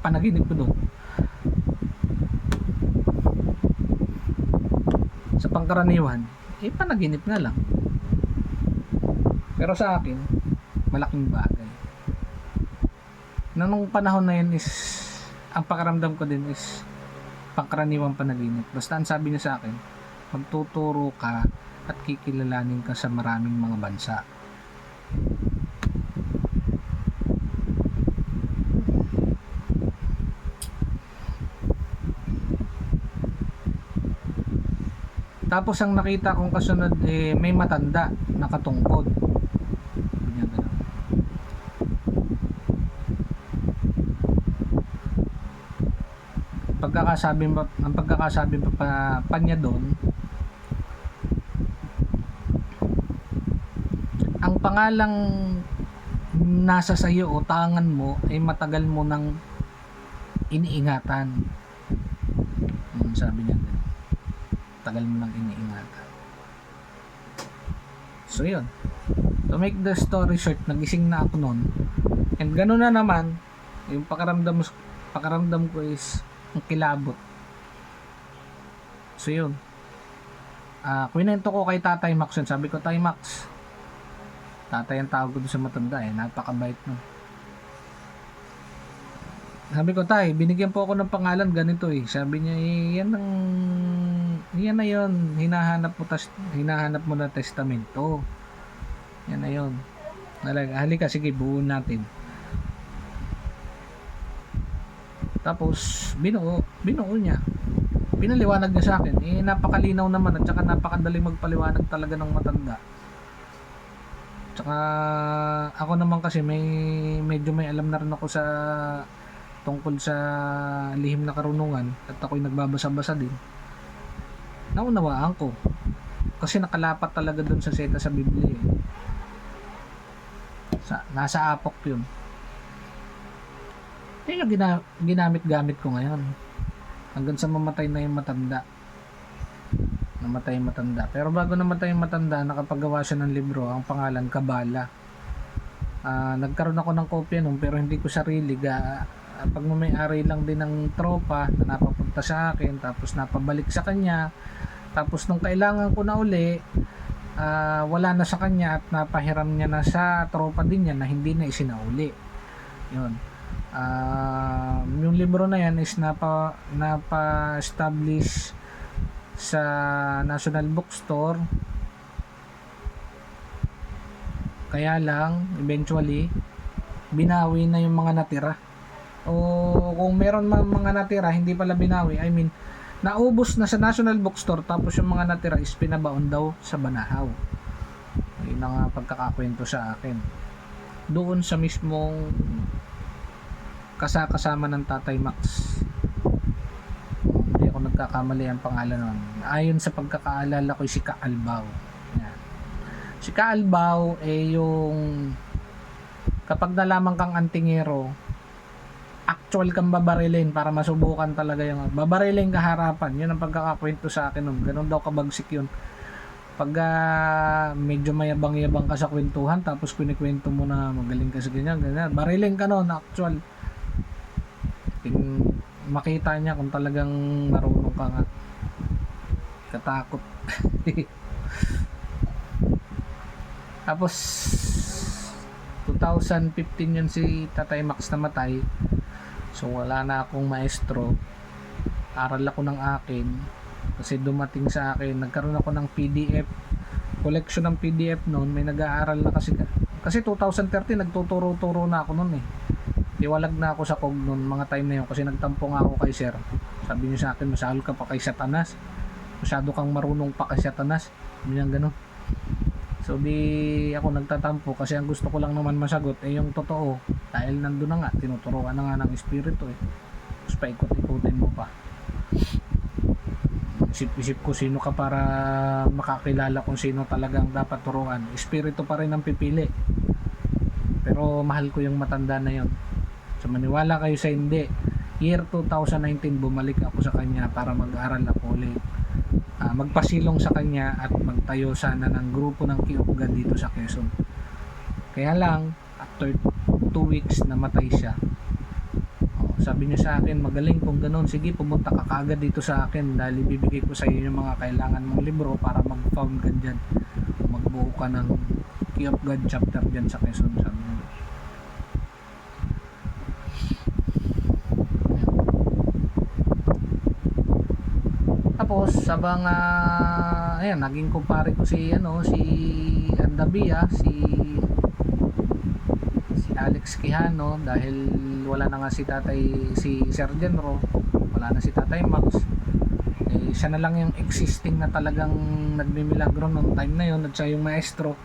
Panaginip ko doon. Sa pangkaraniwan, panaginip nga lang. Pero sa akin, malaking bagay. Nung panahon na yun is, ang pakiramdam ko din is pangkaraniwang panaginip. Basta ang sabi niya sa akin, magtuturo ka at kikilalanin ka sa maraming mga bansa. Tapos ang nakita kong kasunod may matanda nakatungkod. Ang pagkakasabi pa niya doon, ang pangalang nasa sayo o tangan mo ay matagal mo nang iniingatan. Sabi niya doon, tagal mo nang iniingatan. So yun, to make the story short, nagising na ako noon, and gano'n na naman yung pakaramdam ko is ang kilabot. So yun, kwinento ko kay Tatay Max yun. Sabi ko, Tay Max, tatay ang tawag ko doon sa matanda napakabait nun. Sabi ko, Tay, binigyan po ako ng pangalan ganito Sabi niya, yan na yun, hinahanap mo na testamento. Yan na yun. Halika, sige, buuin natin. Tapos binuo niya. Pinaliwanag niya sa akin. Napakalinaw naman at saka napakadaling magpaliwanag talaga ng matanda. Tsaka ako naman kasi medyo may alam na rin ako tungkol sa lihim na karunungan at ako'y nagbabasa-basa din. Naunawaan ko. Kasi nakalapat talaga doon sa seta sa Biblia. Nasa apok yun. Yun yung ginamit-gamit ko ngayon. Hanggang sa mamatay na yung matanda. Pero bago namatay yung matanda, nakapagawa siya ng libro. Ang pangalan, Kabala. Nagkaroon ako ng kopya nun, pero hindi ko sarili. Pagmamayari lang din ng tropa na napapunta sa akin, tapos napabalik sa kanya. Tapos nung kailangan ko na uli, wala na sa kanya at napahiram niya na sa tropa din niya na hindi na isinauli. Yun. Yung libro na yan is napa-establish sa National Bookstore. Kaya lang eventually binawi na yung mga natira, o kung meron mga natira hindi pala binawi, naubos na sa National Bookstore, tapos yung mga natira is pinabaon daw sa Banahaw. Yun ang pagkakakwento sa akin doon sa mismong kasama ng Tatay Max. Hindi ako nagkakamali ang pangalan nun. Ayon sa pagkakaalala ko, si Kaalbaw. Yan. Si Kaalbaw yung kapag nalaman kang antingero, actual kang babarilin para masubukan talaga yung babarilin ka harapan. Yun ang pagkakakwento sa akin nun. Ganun daw kabagsik yun. Pag medyo mayabang-yabang ka sa kwentuhan, tapos kinikwento mo na magaling ka sa ganyan, barilin ka nun, actual. makita niya kung talagang marunong ka nga. Katakot. Tapos 2015 yun si Tatay Max namatay. So wala na akong maestro. Aral ako ng akin. Kasi dumating sa akin, nagkaroon ako ng PDF. Collection ng PDF noon. May nag-aaral na kasi. Kasi 2013 nagtuturo-turo na ako noon eh. Iwalag na ako sa COG noon mga time na yun. Kasi nagtampo nga ako kay sir. Sabi niya sa akin, masahal ka pa kay Satanas. Masyado kang marunong pa kay Satanas. Sabi niya gano'n. So di ako nagtatampo kasi ang gusto ko lang naman masagot eh yung totoo. Dahil nandun na nga, tinuturuan na nga ng espiritu eh. Tapos paikot-ikutin mo pa. Isip-isip ko sino ka para makakilala kung sino talagang dapat turuan. Espiritu pa rin ang pipili. Pero mahal ko yung matanda na yon. So maniwala kayo sa hindi. Year 2019 bumalik ako sa kanya para mag-aral ako ulit. Magpasilong sa kanya at magtayo sana ng grupo ng Kiopgan dito sa Quezon. Kaya lang after 2 weeks namatay siya. Sabi niya sa akin, magaling kung ganoon, sige pumunta ka kaagad dito sa akin dahil ibibigay ko sa iyo yung mga kailangan mong libro para mag-found ka dyan, magbuo ka ng Kiopgan chapter dyan sa Quezon. Sabi niya. Tapos sabang ayan, naging kumpare ko si Andabia, si Alex Quijano dahil wala na nga si Sir Genro, wala na si Tatay Max. Eh, siya na lang yung existing na talagang nagmimilagro noong time na yon at siya yung maestro.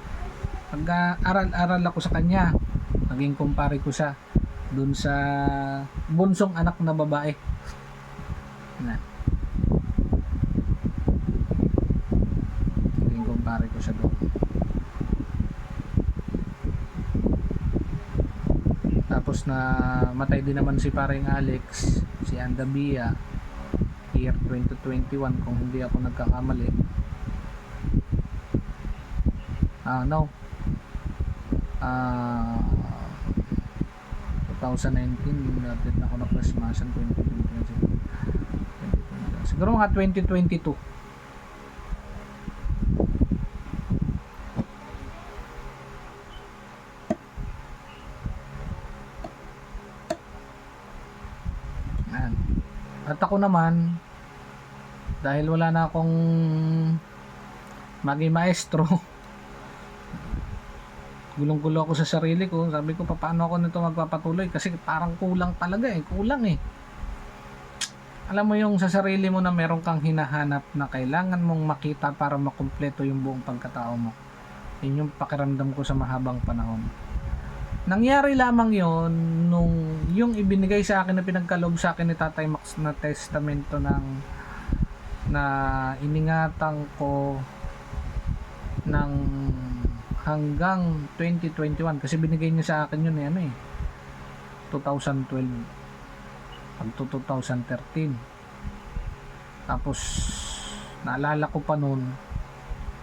Nag-aral ako sa kanya, naging kumpare ko siya dun sa bunsong anak na babae na pare ko siya doon. Tapos na matay din naman si paring Alex, si Andabia, year 2021 kung hindi ako nagkakamali. No. 2019 natin ako na Christmasan 2020. Siguro mga 2022. At ako naman, dahil wala na akong maging maestro, gulong-gulo ako sa sarili ko. Sabi ko, paano ako nito magpapatuloy? Kasi parang kulang talaga eh. Kulang eh. Alam mo yung sa sarili mo na meron kang hinahanap na kailangan mong makita para makumpleto yung buong pagkatao mo. Yun yung pakiramdam ko sa mahabang panahon. Nangyari lamang yon nung yung ibinigay sa akin na pinagkaloob sa akin ni Tatay Max na testamento na iningatan ko ng hanggang 2021 kasi binigay niya sa akin yun 2012 hanggang 2013. Tapos naalala ko pa noon,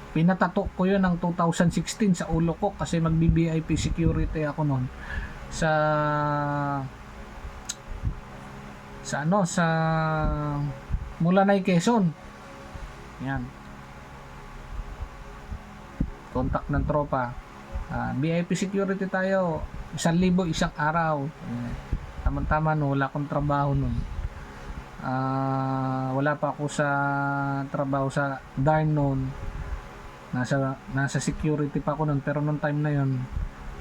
pinatato ko yun ng 2016 sa ulo ko kasi magbi-VIP security ako noon sa Mulanay, Quezon. Yan. Contact ng tropa. VIP security tayo. 1,000 isang araw. Tama-tama no, wala akong trabaho noon. Wala pa ako sa trabaho sa Darn noon. Nasa security pa ako noon, pero nung time na yon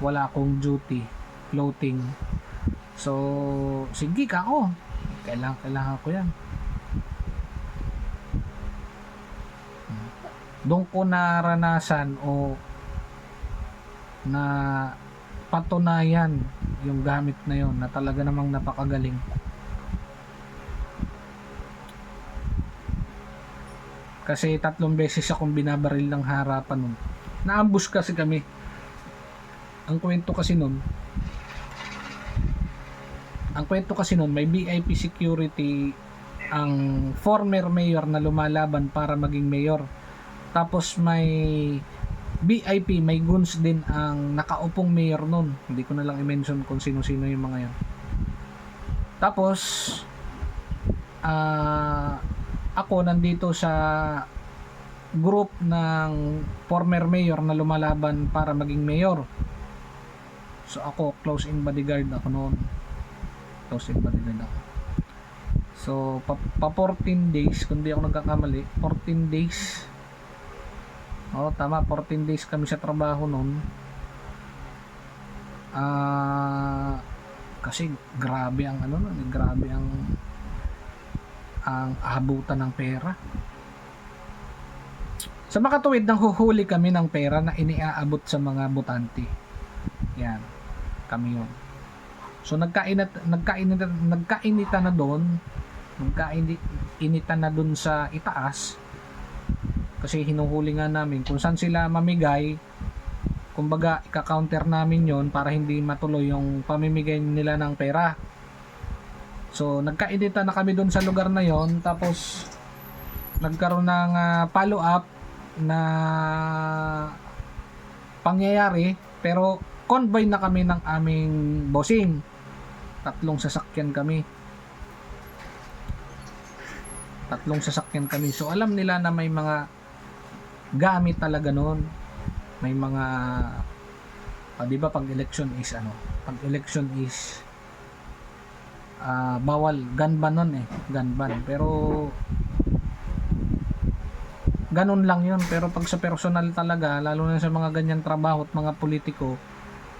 wala akong duty, floating. So sige ka ako, kailangan ko yan. Doon ko naranasan o na patunayan yung gamit na yon na talaga namang napakagaling. Kasi 3 beses akong binabaril ng harapan nun. Na-ambush kasi kami. Ang kwento kasi nun, may VIP security ang former mayor na lumalaban para maging mayor. Tapos may VIP, may goons din ang nakaupong mayor nun. Hindi ko na lang i-mention kung sino-sino yung mga yan. Tapos ako nandito sa group ng former mayor na lumalaban para maging mayor. So ako close in bodyguard ako noon. Close in bodyguard ako. So pa 14 days kung di ako nagkakamali, 14 days. Tama, 14 days kami sa trabaho noon. Kasi grabe ang grabe ang abutan ng pera. Sa makatuwid nang huhuli kami ng pera na iniaabot sa mga botante. Yan, kami yun. So nagkainitan na doon, nagkainitan na doon sa itaas kasi hinuhuli nga namin kung saan sila mamigay. Kumbaga ika-counter namin yon para hindi matuloy yung pamimigay nila ng pera. So nagkainitan na kami doon sa lugar na yon, tapos nagkaroon ng follow up na pangyayari, pero convoy na kami ng aming bossing. 3 sasakyan kami. So alam nila na may mga gamit talaga noon. May mga 'di ba pag election is bawal gun ban noon gun ban, pero ganun lang yun. Pero pag sa personal talaga, lalo na sa mga ganyan trabaho at mga politiko,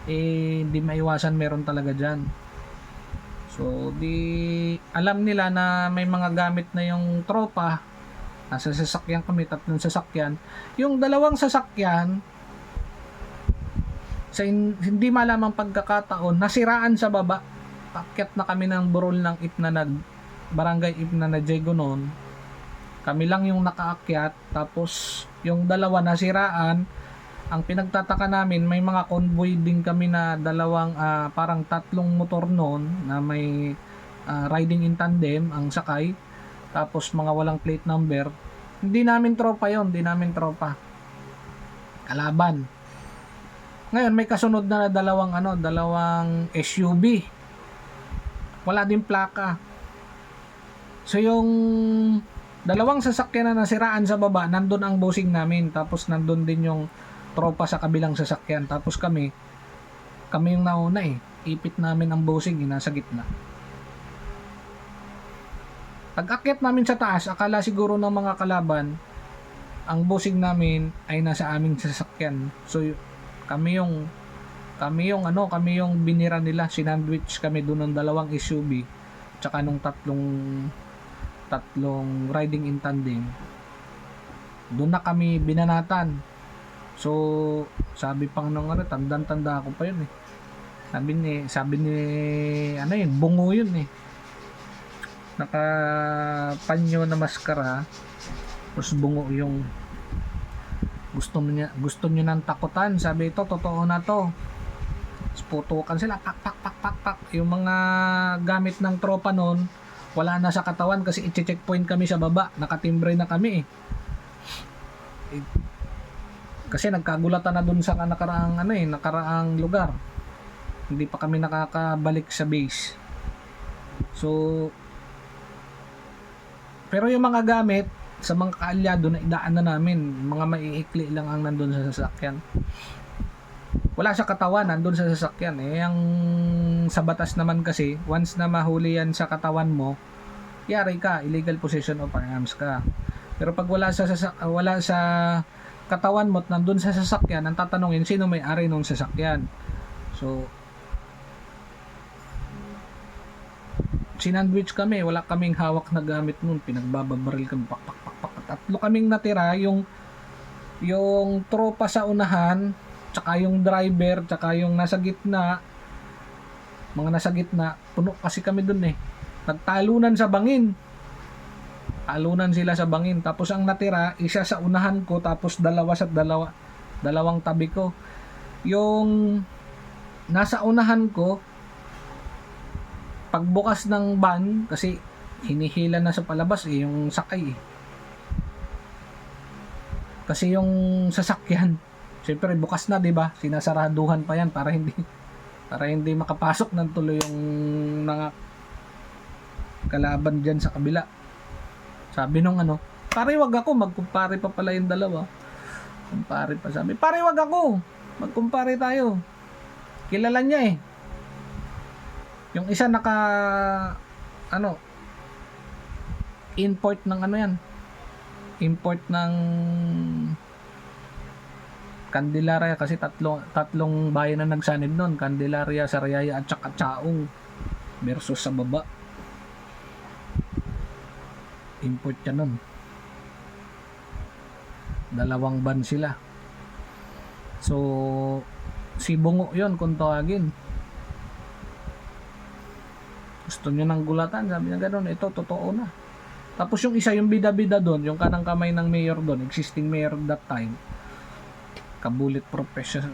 hindi maiwasan meron talaga dyan. So di alam nila na may mga gamit na yung tropa. Nasa sasakyan kami, 3 sasakyan. Yung 2 sasakyan sa hindi malamang pagkakataon nasiraan sa baba. Pakyat na kami ng burol ng Ipnanag, Barangay Ipnanag noon. Kami lang yung nakaakyat, tapos yung 2 nasiraan. Ang pinagtataka namin, may mga convoy din kami na 2 parang 3 motor noon na may riding in tandem ang sakay, tapos mga walang plate number. Hindi namin tropa yon, kalaban. Ngayon may kasunod na 2 SUV, wala din plaka. So yung 2 sasakyan na nasiraan sa baba, nandun ang bossing namin, tapos nandun din yung tropa sa kabilang sasakyan, tapos kami yung nauna ipit namin ang bossing, nasa gitna. Pag-akyat namin sa taas, akala siguro ng mga kalaban ang bossing namin ay nasa aming sasakyan. So kami yung binira nila, sinandwich kami doon ng 2 SUV tsaka nung tatlong riding in tandem. Doon na kami binanatan. So sabi pang nung tanda ko pa yun sabi ni bungo yun naka-panyo na maskara, tapos bungo yung gusto niyo nang takutan. Sabi, ito totoo na to. Putukan sila, pak. Yung mga gamit ng tropa noon wala na sa katawan kasi i-checkpoint kami sa baba, nakatimbre na kami kasi nagkagulatan na dun sa nakaraang lugar, hindi pa kami nakakabalik sa base. So pero yung mga gamit sa mga kaalyado na idaan na namin, mga maiikli lang ang nandun sa sasakyan. Wala sa katawan, nandun sa sasakyan. Ang sa batas naman kasi, once na mahuli yan sa katawan mo, yari ka, illegal possession of firearms ka. Pero pag wala sa katawan mo at nandun sa sasakyan, ang tatanungin, sino may-ari nung sasakyan? So sinandwich kami, wala kaming hawak na gamit nun, pinagbababaril kami, pak. 3 kaming natira, yung tropa sa unahan, tsaka yung driver, tsaka yung nasa gitna, puno kasi kami dun nagtalunan sa bangin, sila sa bangin. Tapos ang natira, isa sa unahan ko, tapos 2 sa dalawang tabi ko. Yung nasa unahan ko, pagbukas ng van, kasi hinihila na sa palabas yung sakay kasi yung sasakyan syempre bukas na, di ba? Sinasaraduhan pa yan para hindi makapasok ng tuloy yung mga kalaban dyan sa kabila. Sabi nung ano, pare wag ako, magkumpare pa pala yung dalawa. Kumpare pa, sabi, pare wag ako, magkumpare tayo. Kilala niya eh. Yung isa naka, ano, import ng ano yan, import ng Candelaria, kasi tatlong bayan na nagsanib nun, Candelaria, Sariaya at saka Chaong versus sa baba. Import yan nun, dalawang ban sila. So si Bungo yon kung tawagin. Gusto nyo ng gulatan, sabi niya gano'n, ito totoo na. Tapos yung isa, yung bida-bida doon, yung kanang kamay ng mayor doon, existing mayor that time, ka-bullet profession,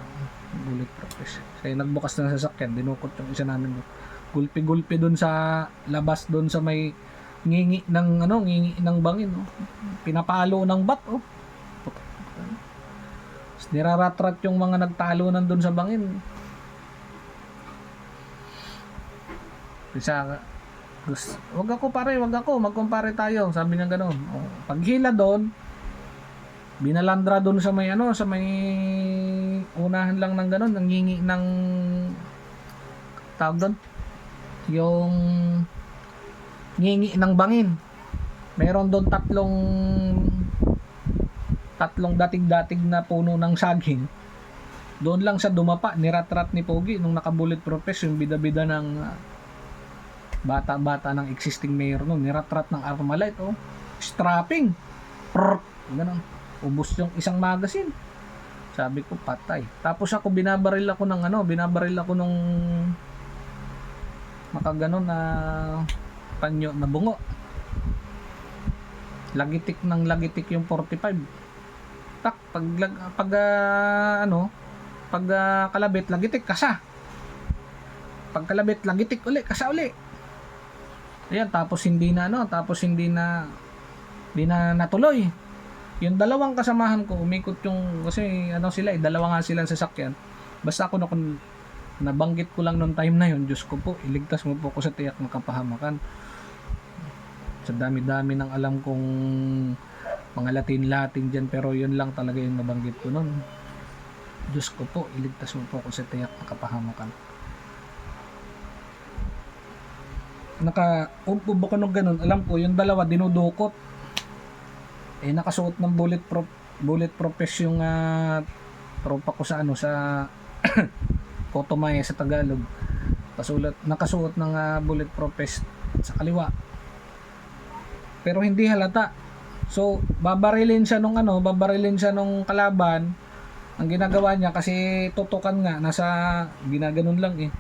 bullet profession. Kaya nagbukas ng sasakyan, dinukot yung isa namin doon. Gulpi-gulpi doon sa labas doon sa may ngingi ng bangin, oh. Pinapalo ng bat, oh. Niraratrat yung mga nagtalo doon sa bangin. Isa, wag ako pare, wag ako, magkumpare tayo, sabi niya gano'n. Oh, paghila doon, binalandra doon sa may ano, sa may unahan lang ng gano'n, nangingi ng tawag doon, yung ngingi ng bangin. Meron doon tatlong datig-datig na puno ng saging. Doon lang sa dumapa, niratrat ni Pogi nung naka-bullet profess, yung bida-bida ng bata-bata ng existing mayor noon, niratrat ng Armalite, oh. Strapping. Ganun. Ubos yung isang magazine. Sabi ko, patay. Tapos ako binabaril ako nung makaganon na panyo na bungo. Lagitik yung 45. Tak, pag kalabit, lagitik, kasa. Pag kalabit, lagitik uli, kasa uli. Ayan, tapos hindi na natuloy. Yung dalawang kasamahan ko, umikot yung, kasi sila, dalawa nga silang sasakyan. Basta ako nabanggit ko lang noong time na yun, Diyos ko po, iligtas mo po ako sa tiyak ng kapahamakan. Sa dami-dami ng alam kong mga Latin dyan, pero yun lang talaga yung nabanggit ko noon. Diyos ko po, iligtas mo po ako sa tiyak ng kapahamakan. Naka-upo ko nung ganun, alam ko yung dalawa dinudukot, nakasuot ng bulletproof vest yung tropa ko sa Kotomaya sa Tagalog, nakasuot ng bulletproof vest sa kaliwa, pero hindi halata. So babarilin siya nung kalaban. Ang ginagawa niya, kasi tutukan nga, ginaganon lang eh.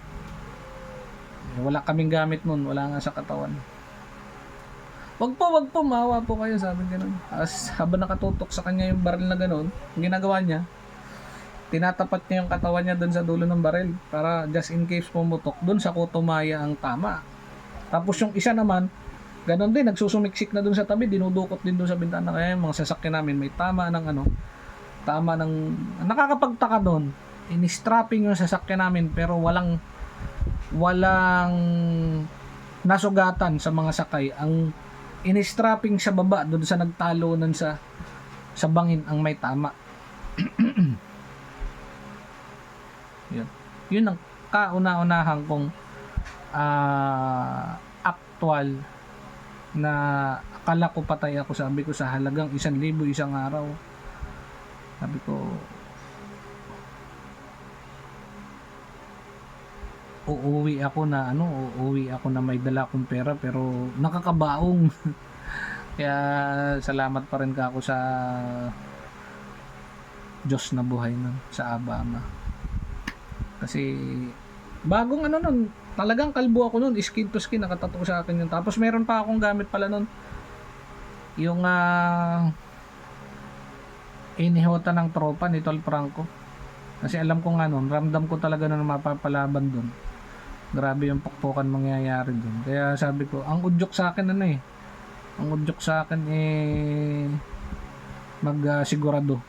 Wala kaming gamit nun, wala nga sa katawan. Wag po, maawa po kayo, sabi gano'n. Habang nakatutok sa kanya yung baril na gano'n, ang ginagawa niya, tinatapat niya yung katawan niya doon sa dulo ng baril para just in case pumutok, doon sa Kotomaya ang tama. Tapos yung isa naman, gano'n din, nagsusumiksik na doon sa tabi, dinudukot din doon sa bintana. Kaya yung mga sasakyan namin may tama ng nakakapagtaka doon. Ini-strapping yung sasakyan namin, pero walang nasugatan sa mga sakay. Ang ini-strapping sa baba doon sa nagtalunan sa bangin ang may tama. Yun ang kauna-unahan kong actual na akala ko patay ako. Sabi ko sa halagang 1,000 isang araw. Sabi ko, uuwi ako na may dala akong pera, pero nakakabaong. Kaya salamat pa rin ako sa Diyos na buhay nun, sa Abama. Kasi bagong nun, talagang kalbo ako nun, skin to skin, nakatato sa akin yun. Tapos meron pa akong gamit pala nun, yung inihota ng tropa ni Tol Franco. Kasi alam ko ramdam ko talaga na mapapalaban dun. Grabe yung pukpukan mangyayari dun. Kaya sabi ko, ang udyok sa akin sigurado.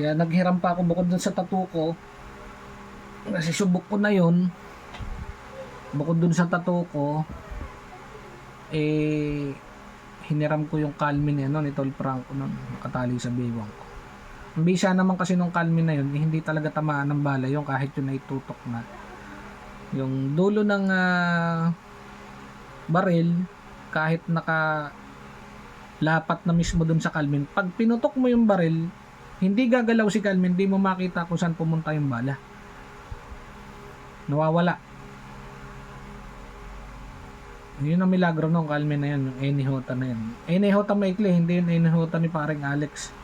Kaya naghiram pa ako bukod dun sa tattoo ko. Kasi subok ko na yun. Bukod dun sa tattoo ko, eh hiniram ko yung Calmin ano, ni Tol Franco nun, nakatali sa bewang ko. Ang bisa naman kasi nung Calmin na yun, hindi talaga tamaan ng bala yung kahit yun ay tutok na. Yung dulo ng baril, kahit naka lapat na mismo dun sa Calmin, pag pinutok mo yung baril, hindi gagalaw si Calmin, hindi mo makita kung saan pumunta yung bala. Nawawala. Yun ang milagro nung Calmin na yun, yung Enihota na yun. Enihota maikli, hindi yung Enihota ni paring Alex.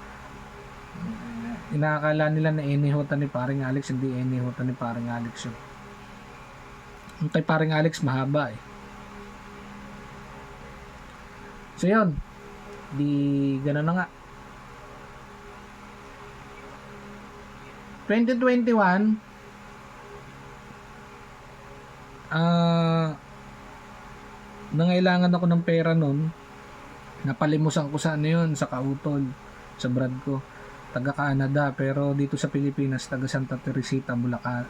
Inaakala nila na Enihota ni paring Alex, hindi Enihota ni paring Alex yun. Yung kay paring Alex mahaba eh. So yun, di gano'n na nga. 2021, nangailangan ako ng pera nun, napalimusan ko sa ano yun, sa kautol, sa brad ko, taga Canada, pero dito sa Pilipinas, taga Santa Teresita, Bulacan,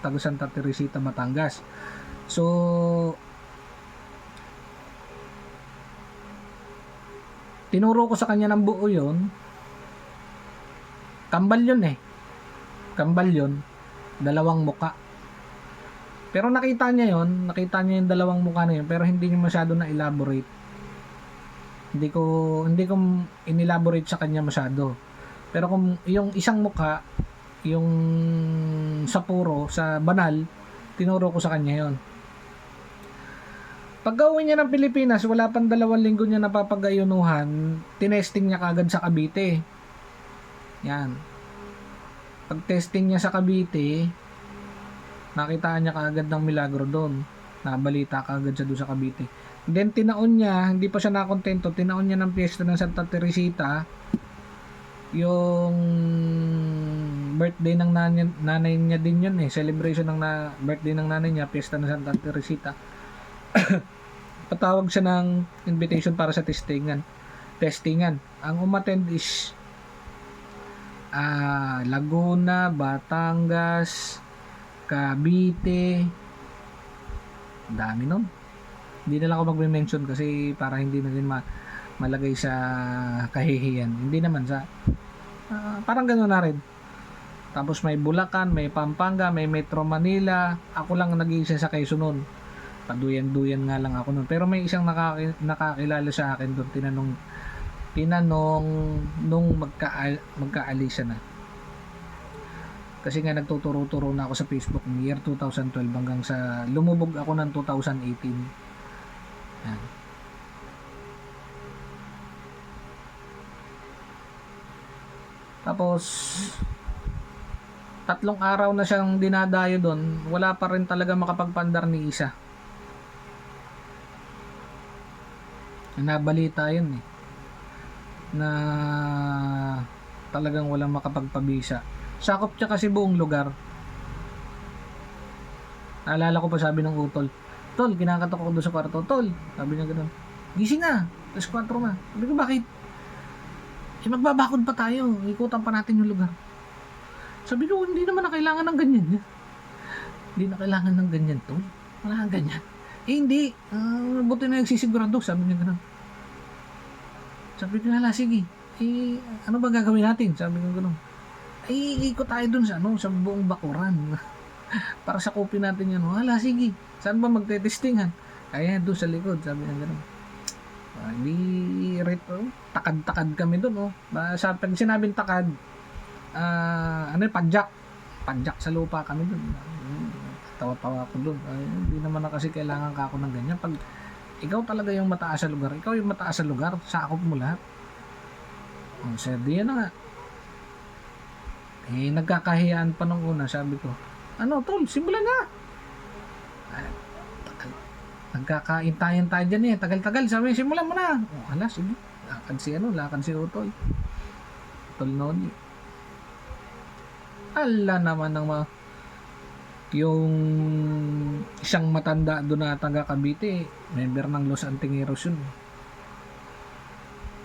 taga Santa Teresita, Batangas. So, tinuro ko sa kanya ng buo yun, kambal yun eh, kambal yun, dalawang muka. Pero nakita niya yung dalawang mukha na yun, pero hindi niya masyado na elaborate. Hindi ko inelaborate sa kanya masyado. Pero kung yung isang mukha, yung sa puro, sa banal, tinuro ko sa kanya yon. Pag-uwi niya ng Pilipinas, wala pang 2 linggo niya napapagayunuhan, tinesting niya kagad sa Cavite. Yan. Pag-testing niya sa Cavite, nakitaan niya kaagad ng milagro doon. Nabalita kaagad siya doon sa Cavite. Then tinaon niya, hindi pa siya nakontento, tinaon niya ng piyesta ng Santa Teresita, yung birthday ng nanay niya din yun eh. Celebration ng birthday ng nanay niya, piyesta ng Santa Teresita. Patawag siya ng invitation para sa testingan. Ang umattend is Laguna, Batangas, Cavite, dami nun. Hindi na lang ako magme-mention kasi para hindi na din malagay sa kahihiyan. Hindi naman sa parang gano'n na rin. Tapos may Bulacan, may Pampanga, may Metro Manila. Ako lang nag-iisa sa Quezon nun. Paduyan-duyan nga lang ako nun. Pero may isang nakakilala sa akin doon. Tinanong nung magkaalisa na. Kasi nga nagtuturo-turo na ako sa Facebook ng year 2012 hanggang sa lumubog ako ng 2018. Yan. Tapos 3 araw na siyang dinadayo doon, wala pa rin talaga makapagpandar ni isa. Nabalita yun eh, na talagang walang makapagpabisa. Sakop siya kasi buong lugar. Naalala ko pa, sabi ng utol, "Tol, kinakatok ako doon sa kwarto." "Tol," sabi niya gano'n, "gising na, alas 4 na." Sabi ko, "Bakit?" "Magbabakod pa tayo, ikutan pa natin yung lugar." Sabi ko, "Hindi naman na kailangan ng ganyan." "Hindi na kailangan ng ganyan, Tol. Wala kang ganyan." Hindi. Buti na nagsisigurado, sabi niya gano'n. Sabi ko, "Sige. Ano ba gagawin natin?" Sabi ko gano'n. Ikot tayo dun sa buong bakuran. Para sa kopi natin yan. Sige. Saan ba magte-testingan? Kaya doon sa likod, sabi niya gano'n. Hindi rito. Takad-takad kami doon. Pag sinabing takad, padjak. Padjak sa lupa kami doon. Tawa-tawa ako doon. Hindi naman na kasi kailangan ka ako ng ganyan. Pag ikaw talaga yung mataas sa lugar, ikaw yung mataas sa lugar, sakop mo lahat. Sir, diyan na nga. Nagkakahiyaan pa nung una, sabi ko, "Tol, simulan na." Nagkakaintayan tayo dyan eh, tagal-tagal, sabi, "Simulan mo na." Sige. Lakad si Utoy. Tol Noni. Naman ng yung isang matanda doon na taga Cavite, member ng Los Antingeros yun.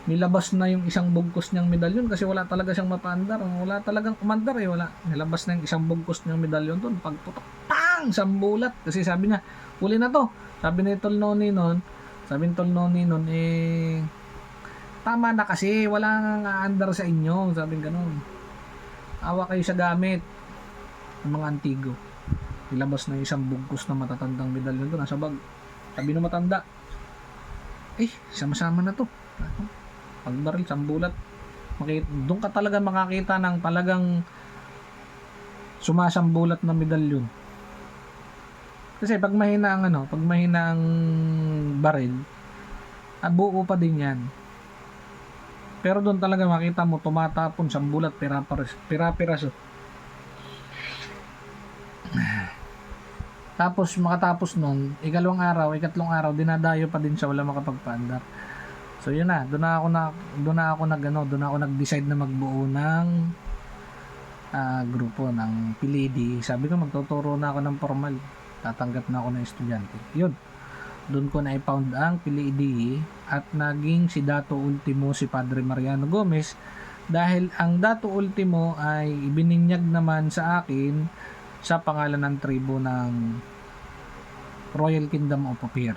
Nilabas na yung isang bugkos niyang medalyon kasi wala talaga siyang mapaandar. Wala talagang umandar eh, wala. Nilabas na yung isang bugkos niyang medalyon doon. Pagputok, pang! Sambulat. Kasi sabi niya, huli na to. Sabi ni Tol Noni noon, Sabi ng tol Noni nun, tama na kasi, wala nga aandar sa inyo. Sabi ganun. Awa kayo sa gamit ng mga antigo. Ilabas na isang bugkos na matatandang medalyon doon, nasa bag. Sabi ng matanda, sama-sama na to. Pagbaril, sambulat. Doon ka talaga makakita ng talagang sumasambulat na medalyon. Kasi pag mahina ang baril, buo pa din yan. Pero doon talaga makita mo tumatapon sambulat, pira-piraso. Tapos makatapos nun, ikatlong araw, dinadayo pa din siya, wala makapagpaandar. So yun na, doon na ako nag-decide na magbuo ng grupo ng PLD. Sabi ko magtuturo na ako ng formal. Tatanggap na ako ng estudyante. Yun. Doon ko na i-found ang PLD at naging si Dato Ultimo si Padre Mariano Gomez dahil ang Dato Ultimo ay ibininyag naman sa akin sa pangalan ng tribo ng Royal Kingdom of Opir.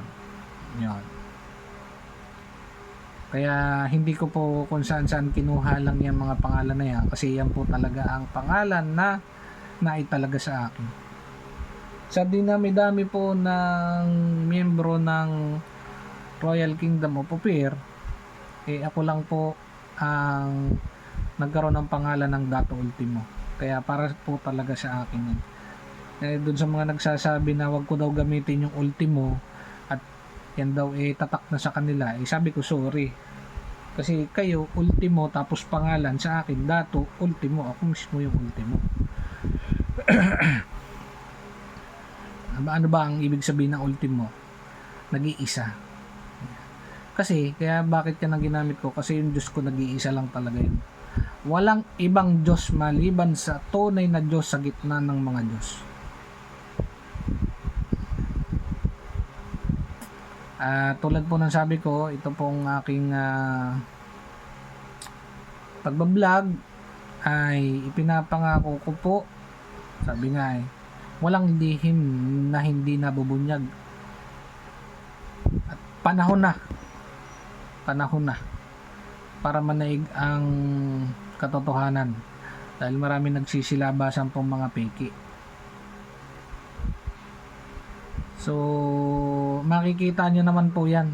Yun. Kaya hindi ko po kung saan kinuha lang yung mga pangalan na yan kasi yan po talaga ang pangalan na naitalaga sa akin. Sa dinami-dami po ng miyembro ng Royal Kingdom of Opir, ako lang po ang nagkaroon ng pangalan ng Dato Ultimo. Kaya para po talaga sa akin yun. Doon sa mga nagsasabi na wag ko daw gamitin yung Ultimo at yan daw tatak na sa kanila, sabi ko sorry. Kasi kayo Ultimo tapos pangalan, sa akin Dato Ultimo, ako mismo yung Ultimo. Ano ba ang ibig sabihin ng Ultimo? Nag-iisa. Kasi, kaya bakit yan ang ginamit ko? Kasi yung Diyos ko nag-iisa lang talaga yun. Walang ibang Diyos maliban sa tunay na Diyos sa gitna ng mga Diyos. Tulad po ng sabi ko, ito pong aking pagbablog ay ipinapangako ko po, sabi nga walang lihim na hindi nabubunyag. At panahon na para manaig ang katotohanan dahil marami nagsisilabasan pong mga peki. So makikita nyo naman po yan,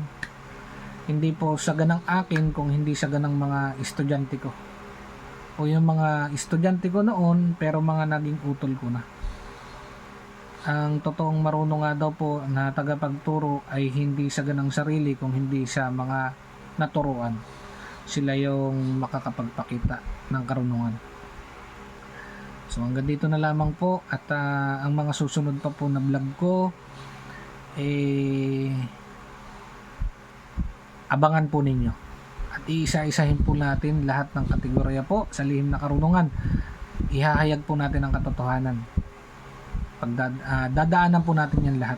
hindi po saganang akin kung hindi saganang mga estudyante ko o yung mga estudyante ko noon pero mga naging utol ko na. Ang totoong marunong nga daw po na tagapagturo ay hindi sa ganang sarili kung hindi sa mga naturuan. Sila yung makakapagpakita ng karunungan. So hanggang dito na lamang po at ang mga susunod pa po na vlog ko abangan po ninyo. At iisa-isahin po natin lahat ng kategorya po sa lihim na karunungan. Ihahayag po natin ang katotohanan. Dadaanan po natin yan lahat.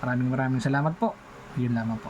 Maraming salamat po. Yun lamang po.